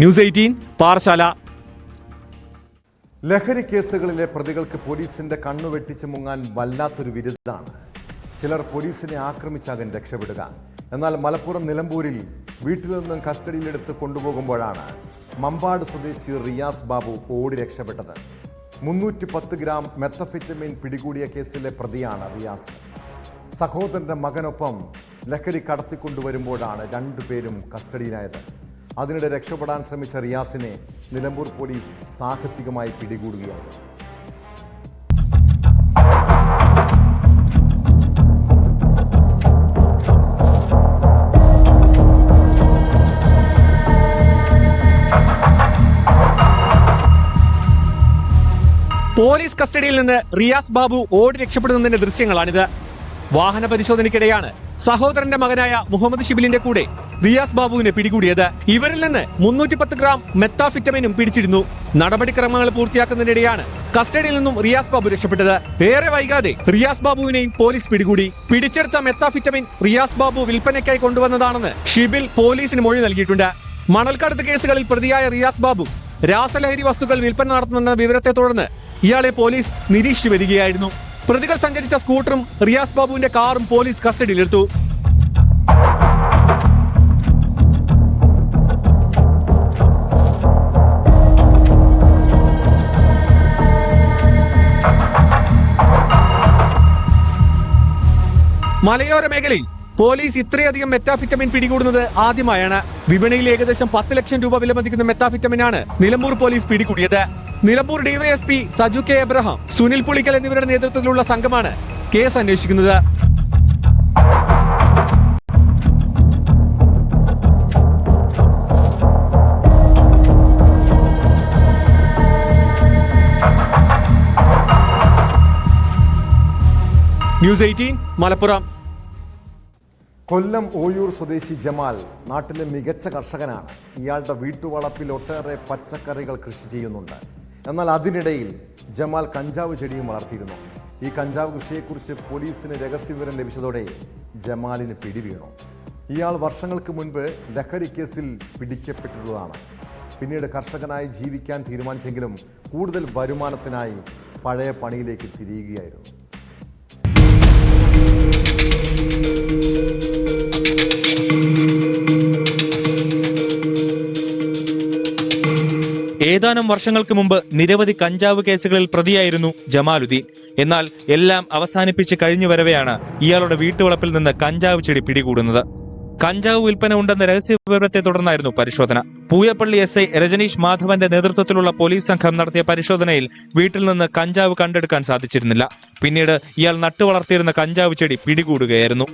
ന്യൂസ് 18 പാറശാല. ലഹരി കേസുകളിലെ പ്രതികൾക്ക് പോലീസിന്റെ കണ്ണു വെട്ടിച്ച് മുങ്ങാൻ വല്ലാത്തൊരു വിരുദ്ധാണ്. ചിലർ പോലീസിനെ ആക്രമിച്ചാകാൻ രക്ഷപ്പെടുക. എന്നാൽ മലപ്പുറം നിലമ്പൂരിൽ വീട്ടിൽ നിന്നും കസ്റ്റഡിയിലെടുത്ത് കൊണ്ടുപോകുമ്പോഴാണ് മമ്പാട് സ്വദേശി റിയാസ് ബാബു ഓടി രക്ഷപ്പെട്ടത്. 310 ഗ്രാം മെത്തഫെറ്റമിൻ പിടികൂടിയ കേസിലെ പ്രതിയാണ് റിയാസ്. സഹോദരന്റെ മകനൊപ്പം ലഹരി കടത്തിക്കൊണ്ടുവരുമ്പോഴാണ് രണ്ടുപേരും കസ്റ്റഡിയിലായത്. അതിനിടെ രക്ഷപ്പെടാൻ ശ്രമിച്ച റിയാസിനെ നിലമ്പൂർ പോലീസ് സാഹസികമായി പിടികൂടുകയാണ്. പോലീസ് കസ്റ്റഡിയിൽ നിന്ന് റിയാസ് ബാബു ഓടി രക്ഷപ്പെടുന്നതിന്റെ ദൃശ്യങ്ങളാണിത്. വാഹന പരിശോധനയ്ക്കിടെയാണ് സഹോദരന്റെ മകനായ മുഹമ്മദ് ഷിബിലിന്റെ കൂടെ റിയാസ് ബാബുവിനെ പിടികൂടിയത്. ഇവരിൽ നിന്ന് 310 ഗ്രാം മെത്താഫിറ്റമിനും പിടിച്ചിരുന്നു. നടപടിക്രമങ്ങൾ പൂർത്തിയാക്കുന്നതിനിടെയാണ് കസ്റ്റഡിയിൽ നിന്നും റിയാസ് ബാബു രക്ഷപ്പെട്ടത്. ഏറെ വൈകാതെ റിയാസ് ബാബുവിനെയും പോലീസ് പിടികൂടി. പിടിച്ചെടുത്ത മെത്താഫിറ്റമിൻ റിയാസ് ബാബു വിൽപ്പനയ്ക്കായി കൊണ്ടുവന്നതാണെന്ന് ഷിബിൽ പോലീസിന് മൊഴി നൽകിയിട്ടുണ്ട്. മണൽക്കടത്ത് കേസുകളിൽ പ്രതിയായ റിയാസ് ബാബു രാസലഹരി വസ്തുക്കൾ വിൽപ്പന നടത്തുന്നെന്ന വിവരത്തെ തുടർന്ന് ഇയാളെ പോലീസ് നിരീക്ഷിച്ചു വരികയായിരുന്നു. പ്രതികൾ സഞ്ചരിച്ച സ്കൂട്ടറും റിയാസ് ബാബുവിന്റെ കാറും പോലീസ് കസ്റ്റഡിയിലെടുത്തു. മലയോര മേഖലയിൽ പോലീസ് ഇത്രയധികം മെറ്റാഫിറ്റമിൻ പിടികൂടുന്നത് ആദ്യമായാണ്. വിപണിയിൽ ഏകദേശം 10 ലക്ഷം രൂപ വിലമതിക്കുന്ന മെറ്റാഫിറ്റമിനാണ് നിലമ്പൂർ പോലീസ് പിടികൂടിയത്. നിലമ്പൂർ ഡിവൈഎസ്പി സജു കെ എബ്രഹാം, സുനിൽ പുളിക്കൽ എന്നിവരുടെ നേതൃത്വത്തിലുള്ള സംഘമാണ് കേസ് അന്വേഷിക്കുന്നത്. ന്യൂസ് 18 മലപ്പുറം. കൊല്ലം ഓയൂർ സ്വദേശി ജമാൽ നാട്ടിലെ മികച്ച കർഷകനാണ്. ഇയാളുടെ വീട്ടുവളപ്പിൽ ഒട്ടേറെ പച്ചക്കറികൾ കൃഷി ചെയ്യുന്നുണ്ട്. എന്നാൽ അതിനിടയിൽ ജമാൽ കഞ്ചാവ് ചെടിയും വളർത്തിയിരുന്നു. ഈ കഞ്ചാവ് കൃഷിയെക്കുറിച്ച് പോലീസിന് രഹസ്യവിവരം ലഭിച്ചതോടെ ജമാലിന് പിടിവീണു. ഇയാൾ വർഷങ്ങൾക്ക് മുൻപ് ലഹരി കേസിൽ പിടിക്കപ്പെട്ടിട്ടുള്ളതാണ്. പിന്നീട് കർഷകനായി ജീവിക്കാൻ തീരുമാനിച്ചെങ്കിലും കൂടുതൽ വരുമാനത്തിനായി പഴയ പണിയിലേക്ക് തിരിയുകയായിരുന്നു. ഏതാനും വർഷങ്ങൾക്ക് മുമ്പ് നിരവധി കഞ്ചാവ് കേസുകളിൽ പ്രതിയായിരുന്നു ജമാലുദ്ദീൻ. എന്നാൽ എല്ലാം അവസാനിപ്പിച്ച് കഴിഞ്ഞു വരവെയാണ് ഇയാളുടെ വീട്ടുവളപ്പിൽ നിന്ന് കഞ്ചാവ് ചെടി പിടികൂടുന്നത്. കഞ്ചാവ് വിൽപ്പന ഉണ്ടെന്ന രഹസ്യവിവരത്തെ തുടർന്നായിരുന്നു പരിശോധന. പൂയപ്പള്ളി SI രജനീഷ് മാധവന്റെ നേതൃത്വത്തിലുള്ള പോലീസ് സംഘം നടത്തിയ പരിശോധനയിൽ വീട്ടിൽ നിന്ന് കഞ്ചാവ് കണ്ടെടുക്കാൻ സാധിച്ചിരുന്നില്ല. പിന്നീട് ഇയാൾ നട്ടുവളർത്തിയിരുന്ന കഞ്ചാവ് ചെടി പിടികൂടുകയായിരുന്നു.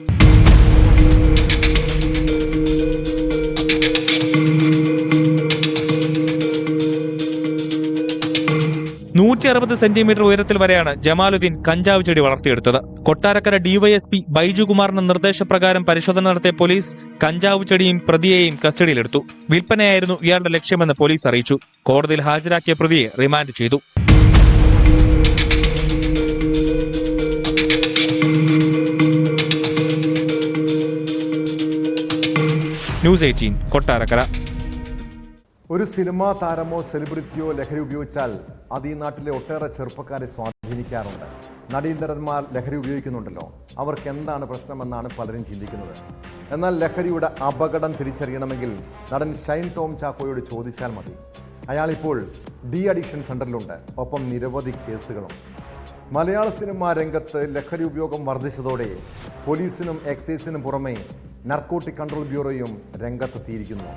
160 സെന്റിമീറ്റർ ഉയരത്തിൽ വരെയാണ് ജമാലുദ്ദീൻ കഞ്ചാവ് ചെടി വളർത്തിയെടുത്തത്. കൊട്ടാരക്കര DYSP ബൈജുകുമാറിന്റെ നിർദ്ദേശപ്രകാരം പരിശോധന നടത്തിയ പോലീസ് കഞ്ചാവ് ചെടിയും പ്രതിയെയും കസ്റ്റഡിയിലെടുത്തു. വിൽപ്പനയായിരുന്നു ഇയാളുടെ ലക്ഷ്യമെന്ന് പോലീസ് അറിയിച്ചു. കോടതിയിൽ ഹാജരാക്കിയ പ്രതിയെ റിമാൻഡ് ചെയ്തു. ന്യൂസ് 18 കൊട്ടാരക്കര. ഒരു സിനിമാ താരമോ സെലിബ്രിറ്റിയോ ലഹരി ഉപയോഗിച്ചാൽ അത് ഈ നാട്ടിലെ ഒട്ടേറെ ചെറുപ്പക്കാരെ സ്വാധീനിക്കാറുണ്ട്. നടീനടന്മാർ ലഹരി ഉപയോഗിക്കുന്നുണ്ടല്ലോ, അവർക്ക് എന്താണ് പ്രശ്നമെന്നാണ് പലരും ചിന്തിക്കുന്നത്. എന്നാൽ ലഹരിയുടെ അപകടം തിരിച്ചറിയണമെങ്കിൽ നടൻ ഷൈൻ ടോം ചാക്കോയോട് ചോദിച്ചാൽ മതി. അയാളിപ്പോൾ അഡിക്ഷൻ സെന്ററിലുണ്ട്. ഒപ്പം നിരവധി കേസുകളും. മലയാള സിനിമാ രംഗത്ത് ലഹരി ഉപയോഗം വർദ്ധിച്ചതോടെ പോലീസിനും എക്സൈസിനും പുറമെ നാർക്കോട്ടിക് കൺട്രോൾ ബ്യൂറോയും രംഗത്തെത്തിയിരിക്കുന്നു.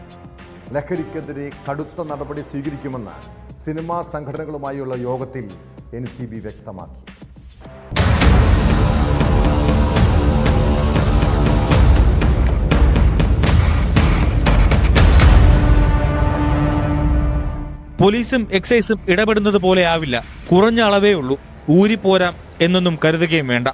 ലഹരിക്കെതിരെ കടുത്ത നടപടി സ്വീകരിക്കുമെന്ന് സിനിമാ സംഘടനകളുമായുള്ള യോഗത്തിൽ NCB വ്യക്തമാക്കി. പോലീസും എക്സൈസും ഇടപെടുന്നത് പോലെ ആവില്ല. കുറഞ്ഞ അളവേ ഉള്ളൂ. ഊരിപ്പോരാം എന്നൊന്നും കരുതുകയും വേണ്ട.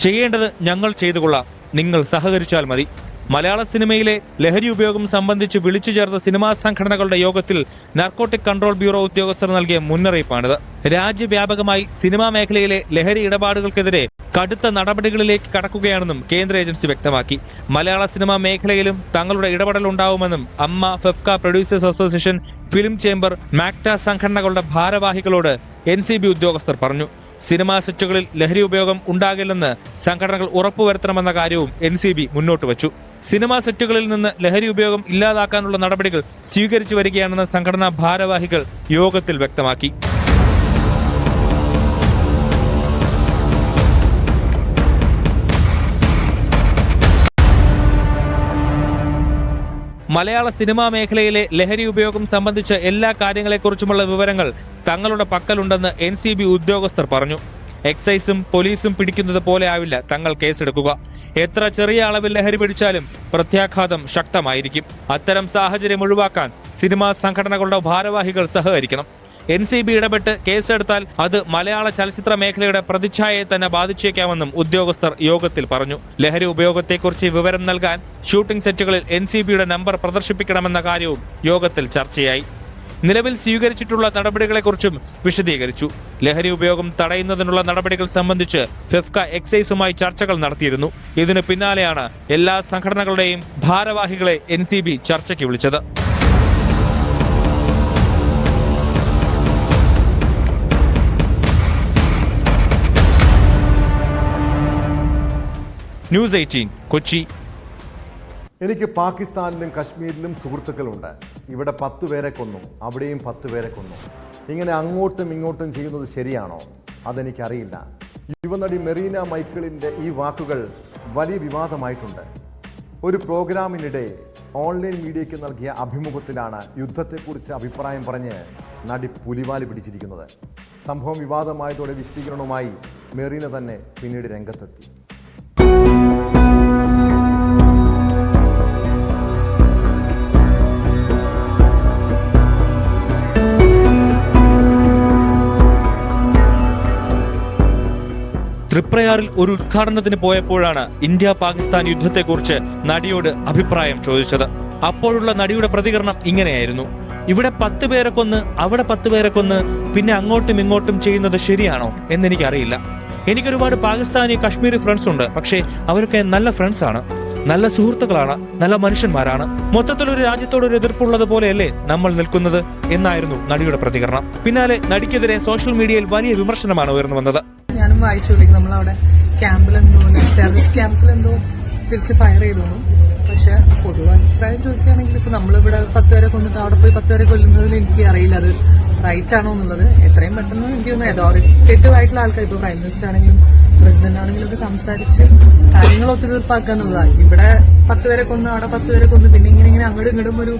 ചെയ്യേണ്ടത് ഞങ്ങൾ ചെയ്തു കൊള്ളാം, നിങ്ങൾ സഹകരിച്ചാൽ മതി. മലയാള സിനിമയിലെ ലഹരി ഉപയോഗം സംബന്ധിച്ച് വിളിച്ചു ചേർത്ത സിനിമാ സംഘടനകളുടെ യോഗത്തിൽ നാർക്കോട്ടിക് കൺട്രോൾ ബ്യൂറോ ഉദ്യോഗസ്ഥർ നൽകിയ മുന്നറിയിപ്പാണിത്. രാജ്യവ്യാപകമായി സിനിമാ മേഖലയിലെ ലഹരി ഇടപാടുകൾക്കെതിരെ കടുത്ത നടപടികളിലേക്ക് കടക്കുകയാണെന്നും കേന്ദ്ര ഏജൻസി വ്യക്തമാക്കി. മലയാള സിനിമാ മേഖലയിലും തങ്ങളുടെ ഇടപെടൽ ഉണ്ടാവുമെന്നും അമ്മ, FEFKA, producers association, film chamber, MACTA സംഘടനകളുടെ ഭാരവാഹികളോട് NCB ഉദ്യോഗസ്ഥർ പറഞ്ഞു. സിനിമാ സെറ്റുകളിൽ ലഹരി ഉപയോഗം ഉണ്ടാകില്ലെന്ന് സംഘടനകൾ ഉറപ്പുവരുത്തണമെന്ന കാര്യവും NCB മുന്നോട്ട് വച്ചു. സിനിമാ സെറ്റുകളിൽ നിന്ന് ലഹരി ഉപയോഗം ഇല്ലാതാക്കാനുള്ള നടപടികൾ സ്വീകരിച്ചു വരികയാണെന്ന് സംഘടനാ ഭാരവാഹികൾ യോഗത്തിൽ വ്യക്തമാക്കി. മലയാള സിനിമാ മേഖലയിലെ ലഹരി ഉപയോഗം സംബന്ധിച്ച എല്ലാ കാര്യങ്ങളെക്കുറിച്ചുമുള്ള വിവരങ്ങൾ തങ്ങളുടെ പക്കലുണ്ടെന്ന് NCB ഉദ്യോഗസ്ഥർ പറഞ്ഞു. എക്സൈസും പോലീസും പിടിക്കുന്നത് പോലെ ആവില്ല തങ്ങൾ കേസെടുക്കുക. എത്ര ചെറിയ അളവിൽ ലഹരി പിടിച്ചാലും പ്രത്യാഘാതം ശക്തമായിരിക്കും. അത്തരം സാഹചര്യം ഒഴിവാക്കാൻ സിനിമാ സംഘടനകളുടെ ഭാരവാഹികൾ സഹകരിക്കണം. NCB ഇടപെട്ട് കേസെടുത്താൽ അത് മലയാള ചലച്ചിത്ര മേഖലയുടെ പ്രതിച്ഛായയെ തന്നെ ബാധിച്ചേക്കാമെന്നും ഉദ്യോഗസ്ഥർ യോഗത്തിൽ പറഞ്ഞു. ലഹരി ഉപയോഗത്തെക്കുറിച്ച് വിവരം നൽകാൻ ഷൂട്ടിംഗ് സെറ്റുകളിൽ NCBയുടെ നമ്പർ പ്രദർശിപ്പിക്കണമെന്ന കാര്യവും യോഗത്തിൽ ചർച്ചയായി. നിലവിൽ സ്വീകരിച്ചിട്ടുള്ള നടപടികളെക്കുറിച്ചും വിശദീകരിച്ചു. ലഹരി ഉപയോഗം തടയുന്നതിനുള്ള നടപടികൾ സംബന്ധിച്ച് ഫെഫ്ക എക്സൈസുമായി ചർച്ചകൾ നടത്തിയിരുന്നു. ഇതിനു പിന്നാലെയാണ് എല്ലാ സംഘടനകളുടെയും ഭാരവാഹികളെ NCB ചർച്ചയ്ക്ക് വിളിച്ചത്. ന്യൂസ് 18 കൊച്ചി. എനിക്ക് പാകിസ്ഥാനിലും കശ്മീരിലും സുഹൃത്തുക്കളുണ്ട്. ഇവിടെ 10 പേരെ കൊന്നു, അവിടെയും 10 പേരെ കൊന്നു. ഇങ്ങനെ അങ്ങോട്ടും ഇങ്ങോട്ടും ചെയ്യുന്നത് ശരിയാണോ? അതെനിക്കറിയില്ല. യുവനടി മെറീന മൈക്കിളിൻ്റെ ഈ വാക്കുകൾ വലിയ വിവാദമായിട്ടുണ്ട്. ഒരു പ്രോഗ്രാമിനിടെ ഓൺലൈൻ മീഡിയയ്ക്ക് നൽകിയ അഭിമുഖത്തിലാണ് യുദ്ധത്തെക്കുറിച്ച് അഭിപ്രായം പറഞ്ഞ് നടി പുലിവാല് പിടിച്ചിരിക്കുന്നത്. സംഭവം വിവാദമായതോടെ വിശദീകരണവുമായി മെറീന തന്നെ പിന്നീട് രംഗത്തെത്തി. തൃപ്രയാറിൽ ഒരു ഉദ്ഘാടനത്തിന് പോയപ്പോഴാണ് ഇന്ത്യ പാകിസ്ഥാൻ യുദ്ധത്തെക്കുറിച്ച് നടിയോട് അഭിപ്രായം ചോദിച്ചത്. അപ്പോഴുള്ള നടിയുടെ പ്രതികരണം ഇങ്ങനെയായിരുന്നു: ഇവിടെ 10 പേരെ കൊന്ന് അവിടെ 10 പേരെ കൊന്ന് പിന്നെ അങ്ങോട്ടും ഇങ്ങോട്ടും ചെയ്യുന്നത് ശരിയാണോ എന്നെനിക്കറിയില്ല. എനിക്കൊരുപാട് പാകിസ്ഥാനി കശ്മീരി ഫ്രണ്ട്സ് ഉണ്ട്. പക്ഷേ അവരൊക്കെ നല്ല ഫ്രണ്ട്സ് ആണ്, നല്ല സുഹൃത്തുക്കളാണ്, നല്ല മനുഷ്യന്മാരാണ്. മൊത്തത്തിൽ ഒരു രാജ്യത്തോടൊരു എതിർപ്പുള്ളത് പോലെയല്ലേ നമ്മൾ നിൽക്കുന്നത് എന്നായിരുന്നു നടിയുടെ പ്രതികരണം. പിന്നാലെ നടിക്കെതിരെ സോഷ്യൽ മീഡിയയിൽ വലിയ വിമർശനമാണ് ഉയർന്നു വന്നത്. ഞാനും വായിച്ചു, നമ്മളവിടെ ക്യാമ്പിലെന്തോ ടെററിസ്റ്റ് ക്യാമ്പിലെന്തോ തിരിച്ച് ഫയർ ചെയ്തു. പക്ഷെ പൊതുവെ അഭിപ്രായം ചോദിക്കുകയാണെങ്കിൽ ഇപ്പൊ നമ്മളിവിടെ 10 പേരെ കൊന്നിട്ട് അവിടെ പോയി 10 പേരെ കൊല്ലുന്നതിൽ എനിക്ക് അറിയില്ല അത് റൈറ്റ്സ് ആണോ എന്നുള്ളത്. എത്രയും പെട്ടെന്ന് എനിക്ക് തോന്നുന്നു അതോറിറ്റേറ്റീവ് ആയിട്ടുള്ള ആൾക്കാർ, ഇപ്പൊ പ്രൈം മിനിസ്റ്റർ ആണെങ്കിലും പ്രസിഡന്റ് ആണെങ്കിലും ഒക്കെ സംസാരിച്ച് കാര്യങ്ങൾ ഒത്തുതീർപ്പാക്കുക എന്നുള്ളതാണ്. ഇവിടെ 10 പേരെ കൊന്ന് അവിടെ 10 പേരെ കൊന്ന് പിന്നെ ഇങ്ങനെ അങ്ങോട്ടും ഇങ്ങോട്ടും ഒരു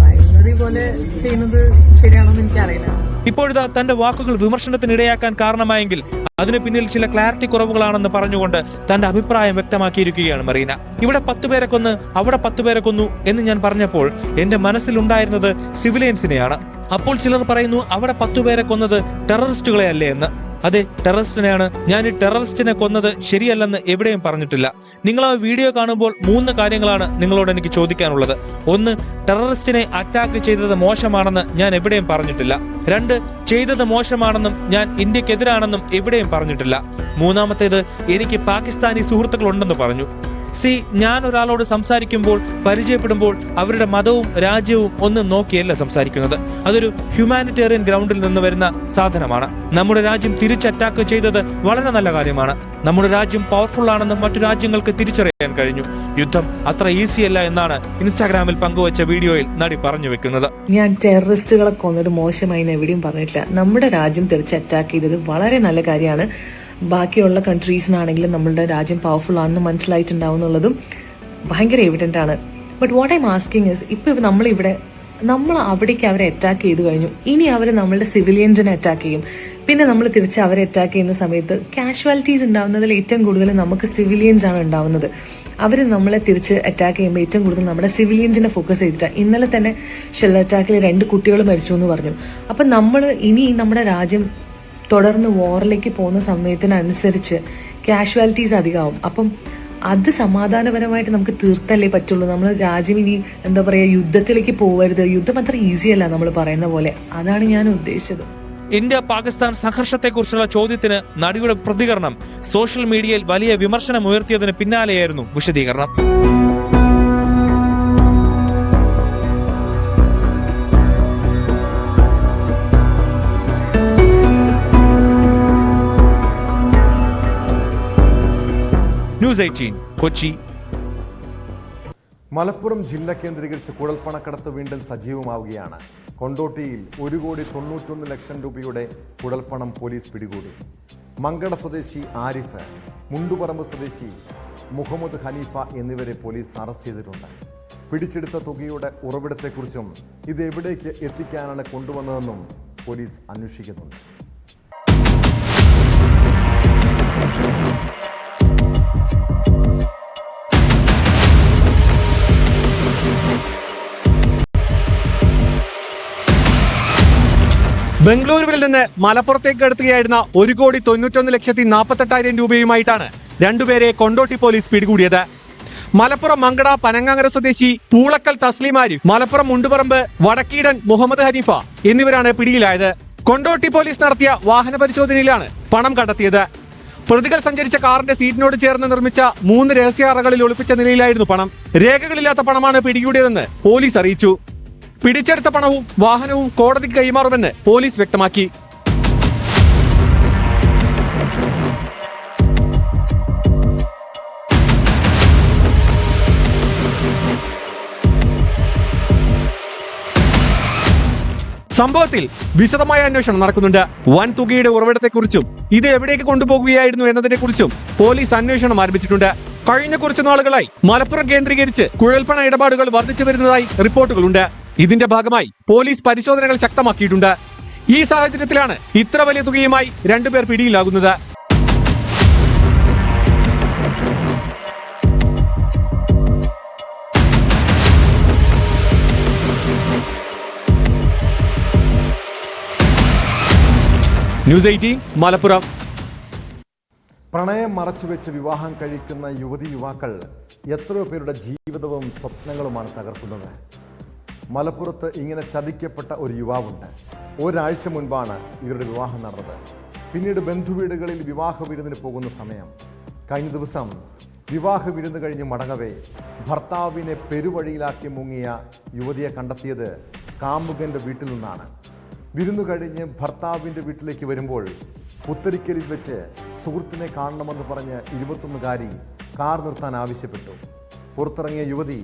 അഴിമതി പോലെ ചെയ്യുന്നത് ശരിയാണോ എന്ന് എനിക്കറിയില്ല. ഇപ്പോഴിതാ തന്റെ വാക്കുകൾ വിമർശനത്തിനിടയാക്കാൻ കാരണമായെങ്കിൽ അതിന് പിന്നിൽ ചില ക്ലാരിറ്റി കുറവുകളാണെന്ന് പറഞ്ഞുകൊണ്ട് തന്റെ അഭിപ്രായം വ്യക്തമാക്കിയിരിക്കുകയാണ് മെറീന. ഇവിടെ 10 പേരെ കൊന്ന് അവിടെ 10 പേരെ കൊന്നു എന്ന് ഞാൻ പറഞ്ഞപ്പോൾ എന്റെ മനസ്സിലുണ്ടായിരുന്നത് സിവിലിയൻസിനെയാണ്. അപ്പോൾ ചിലർ പറയുന്നു അവിടെ 10 പേരെ കൊന്നത് ടെററിസ്റ്റുകളെ അല്ലേ എന്ന്. അതെ, ടെററിസ്റ്റിനെയാണ്. ഞാൻ ഈ ടെററിസ്റ്റിനെ കൊന്നത് ശരിയല്ലെന്ന് എവിടെയും പറഞ്ഞിട്ടില്ല. നിങ്ങൾ ആ വീഡിയോ കാണുമ്പോൾ 3 കാര്യങ്ങളാണ് നിങ്ങളോട് എനിക്ക് ചോദിക്കാനുള്ളത്. 1, ടെററിസ്റ്റിനെ അറ്റാക്ക് ചെയ്തത് മോശമാണെന്ന് ഞാൻ എവിടെയും പറഞ്ഞിട്ടില്ല. 2, ചെയ്തത് മോശമാണെന്നും ഞാൻ ഇന്ത്യക്കെതിരാണെന്നും എവിടെയും പറഞ്ഞിട്ടില്ല. 3-മത്തേത്, എനിക്ക് പാകിസ്ഥാനി സുഹൃത്തുക്കളുണ്ടെന്ന് പറഞ്ഞു. ഞാൻ ഒരാളോട് സംസാരിക്കുമ്പോൾ, പരിചയപ്പെടുമ്പോൾ അവരുടെ മതവും രാജ്യവും ഒന്നും നോക്കിയല്ല സംസാരിക്കുന്നത്. അതൊരു ഹ്യൂമാനിറ്റേറിയൻ ഗ്രൗണ്ടിൽ നിന്ന് വരുന്ന സാധനമാണ്. നമ്മുടെ രാജ്യം തിരിച്ച് അറ്റാക്ക് ചെയ്തത് വളരെ നല്ല കാര്യമാണ്. നമ്മുടെ രാജ്യം പവർഫുൾ ആണെന്ന് മറ്റു രാജ്യങ്ങൾക്ക് തിരിച്ചറിയാൻ കഴിഞ്ഞു. യുദ്ധം അത്ര ഈസി അല്ല എന്നാണ് ഇൻസ്റ്റാഗ്രാമിൽ പങ്കുവച്ച വീഡിയോയിൽ നടി പറഞ്ഞു വെക്കുന്നത്. ഞാൻ ടെററിസ്റ്റുകളെ കൊന്നത് മോശമായി എവിടെയും പറഞ്ഞിട്ടില്ല. നമ്മുടെ രാജ്യം തിരിച്ച് അറ്റാക്ക് ചെയ്തത് വളരെ നല്ല കാര്യമാണ്. ബാക്കിയുള്ള കൺട്രീസിനാണെങ്കിലും നമ്മളുടെ രാജ്യം പവർഫുൾ ആണെന്ന് മനസ്സിലായിട്ടുണ്ടാവും എന്നുള്ളതും ഭയങ്കര എവിഡന്റ് ആണ്. But what I am asking is, ഇപ്പൊ നമ്മൾ അവിടേക്ക് അവരെ അറ്റാക്ക് ചെയ്തു കഴിഞ്ഞു. ഇനി അവർ നമ്മളുടെ സിവിലിയൻസിനെ അറ്റാക്ക് ചെയ്യും. പിന്നെ നമ്മൾ തിരിച്ച് അവരെ അറ്റാക്ക് ചെയ്യുന്ന സമയത്ത് കാഷ്വാലിറ്റീസ് ഉണ്ടാവുന്നതിൽ ഏറ്റവും കൂടുതൽ നമുക്ക് സിവിലിയൻസ് ആണ് ഉണ്ടാവുന്നത്. അവർ നമ്മളെ തിരിച്ച് അറ്റാക്ക് ചെയ്യുമ്പോൾ ഏറ്റവും കൂടുതൽ നമ്മുടെ സിവിലിയൻസിനെ ഫോക്കസ് ചെയ്തിട്ടാണ്. ഇന്നലെ തന്നെ ഷെൽ അറ്റാക്കിൽ 2 കുട്ടികൾ മരിച്ചു എന്ന് പറഞ്ഞു. അപ്പൊ നമ്മൾ ഇനി നമ്മുടെ രാജ്യം തുടർന്ന് വാറിലേക്ക് പോകുന്ന സമയത്തിനനുസരിച്ച് കാഷ്വാലിറ്റീസ് അധികമാവും. അപ്പം അത് സമാധാനപരമായിട്ട് നമുക്ക് തീർത്തല്ലേ പറ്റുള്ളൂ. നമ്മൾ രാജ്യം ഇനി യുദ്ധത്തിലേക്ക് പോകരുത്. യുദ്ധം അത്ര ഈസി അല്ല നമ്മൾ പറയുന്ന പോലെ. അതാണ് ഞാൻ ഉദ്ദേശിച്ചത്. ഇന്ത്യ പാകിസ്ഥാൻ സംഘർഷത്തെക്കുറിച്ചുള്ള ചോദ്യത്തിന് നടിയുടെ പ്രതികരണം സോഷ്യൽ മീഡിയയിൽ വലിയ വിമർശനം ഉയർത്തിയതിന് പിന്നാലെയായിരുന്നു വിശദീകരണം. ന്യൂസ് 18 കൊച്ചി. മലപ്പുറം ജില്ല കേന്ദ്രീകരിച്ച് കുഴൽപ്പണക്കടത്ത് വീണ്ടും സജീവമാവുകയാണ്. കൊണ്ടോട്ടിയിൽ 1,91 ലക്ഷം രൂപയുടെ കുഴൽപ്പണം പോലീസ് പിടികൂടി. മങ്കട സ്വദേശി ആരിഫ്, മുണ്ടുപറമ്പ് സ്വദേശി മുഹമ്മദ് ഹനീഫ എന്നിവരെ പോലീസ് അറസ്റ്റ് ചെയ്തിട്ടുണ്ട്. പിടിച്ചെടുത്ത തുകയുടെ ഉറവിടത്തെക്കുറിച്ചും ഇത് എവിടേക്ക് എത്തിക്കാനാണ് കൊണ്ടുവന്നതെന്നും പോലീസ് അന്വേഷിക്കുന്നുണ്ട്. ബംഗളൂരുവിൽ നിന്ന് മലപ്പുറത്തേക്ക് അടുത്തുകയായിരുന്ന 1,91,48,000 രൂപയുമായിട്ടാണ് 2 പേരെ കൊണ്ടോട്ടി പോലീസ് പിടികൂടിയത്. മലപ്പുറം മങ്കട പനങ്ങാങ്ങര സ്വദേശി പൂളക്കൽ തസ്ലീം ആരിഫ്, മലപ്പുറം മുണ്ടുപറമ്പ് വടക്കീടൻ മുഹമ്മദ് ഹനീഫ എന്നിവരാണ് പിടിയിലായത്. കൊണ്ടോട്ടി പോലീസ് നടത്തിയ വാഹന പരിശോധനയിലാണ് പണം കണ്ടെത്തിയത്. പ്രതികൾ സഞ്ചരിച്ച കാറിന്റെ സീറ്റിനോട് ചേർന്ന് നിർമ്മിച്ച 3 രഹസ്യ അറകളിൽ ഒളിപ്പിച്ച നിലയിലായിരുന്നു പണം. രേഖകളില്ലാത്ത പണമാണ് പിടികൂടിയതെന്ന് പോലീസ് അറിയിച്ചു. പിടിച്ചെടുത്ത പണവും വാഹനവും കോടതിക്ക് കൈമാറുമെന്ന് പോലീസ് വ്യക്തമാക്കി. സംഭവത്തിൽ വിശദമായ അന്വേഷണം നടക്കുന്നുണ്ട്. വൻ തുകയുടെ ഉറവിടത്തെക്കുറിച്ചും ഇത് എവിടേക്ക് കൊണ്ടുപോകുകയായിരുന്നു എന്നതിനെക്കുറിച്ചും പോലീസ് അന്വേഷണം ആരംഭിച്ചിട്ടുണ്ട്. കഴിഞ്ഞ കുറച്ചു നാളുകളായി മലപ്പുറം കേന്ദ്രീകരിച്ച് കുഴൽപ്പണ ഇടപാടുകൾ വർദ്ധിച്ചു വരുന്നതായി റിപ്പോർട്ടുകളുണ്ട്. ഇതിന്റെ ഭാഗമായി പോലീസ് പരിശോധനകൾ ശക്തമാക്കിയിട്ടുണ്ട്. ഈ സാഹചര്യത്തിലാണ് ഇത്ര വലിയ തുകയുമായി രണ്ടുപേർ പിടിയിലാകുന്നത്. ന്യൂസ് 18 മലപ്പുറം. പ്രണയം മറച്ചുവെച്ച് വിവാഹം കഴിക്കുന്ന യുവാക്കൾ എത്രയോ പേരുടെ ജീവിതവും സ്വപ്നങ്ങളുമാണ് തകർക്കുന്നത്. മലപ്പുറത്ത് ഇങ്ങനെ ചതിക്കപ്പെട്ട ഒരു യുവാവുണ്ട്. ഒരാഴ്ച മുൻപാണ് ഇവരുടെ വിവാഹം നടന്നത്. പിന്നീട് ബന്ധുവീടുകളിൽ വിവാഹ വിരുന്നിന് പോകുന്ന സമയം, കഴിഞ്ഞ ദിവസം വിവാഹ വിരുന്ന് കഴിഞ്ഞ് മടങ്ങവേ ഭർത്താവിനെ പെരുവഴിയിലാക്കി മുങ്ങിയ യുവതിയെ കണ്ടെത്തിയത് കാമുകന്റെ വീട്ടിൽ നിന്നാണ്. വിരുന്നു കഴിഞ്ഞ് ഭർത്താവിൻ്റെ വീട്ടിലേക്ക് വരുമ്പോൾ പുത്തരിക്കലിൽ വെച്ച് സുഹൃത്തിനെ കാണണമെന്ന് പറഞ്ഞ് 21കാരി കാർ നിർത്താൻ ആവശ്യപ്പെട്ടു. പുറത്തിറങ്ങിയ യുവതി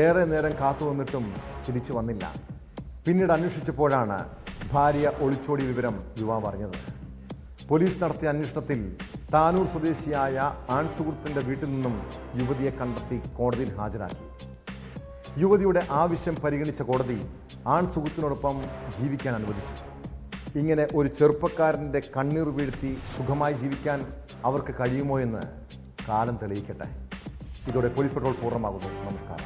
ഏറെ നേരം കാത്തു വന്നിട്ടും തിരിച്ചു വന്നില്ല. പിന്നീട് അന്വേഷിച്ചപ്പോഴാണ് ഭാര്യ ഒളിച്ചോടിയ വിവരം യുവാവ് അറിഞ്ഞത്. പോലീസ് നടത്തിയ അന്വേഷണത്തിൽ താനൂർ സ്വദേശിയായ ആൺസുഹൃത്തിൻ്റെ വീട്ടിൽ നിന്നും യുവതിയെ കണ്ടെത്തി കോടതിയിൽ ഹാജരാക്കി. യുവതിയുടെ ആവശ്യം പരിഗണിച്ച കോടതി ആൺസുഹൃത്തിനോടൊപ്പം ജീവിക്കാൻ അനുവദിച്ചു. ഇങ്ങനെ ഒരു ചെറുപ്പക്കാരൻ്റെ കണ്ണീർ വീഴ്ത്തി സുഖമായി ജീവിക്കാൻ അവർക്ക് കഴിയുമോ എന്ന് കാലം തെളിയിക്കട്ടെ. ഇതോടെ പോലീസ് പെട്രോൾ പൂർണ്ണമാകുന്നു. നമസ്കാരം.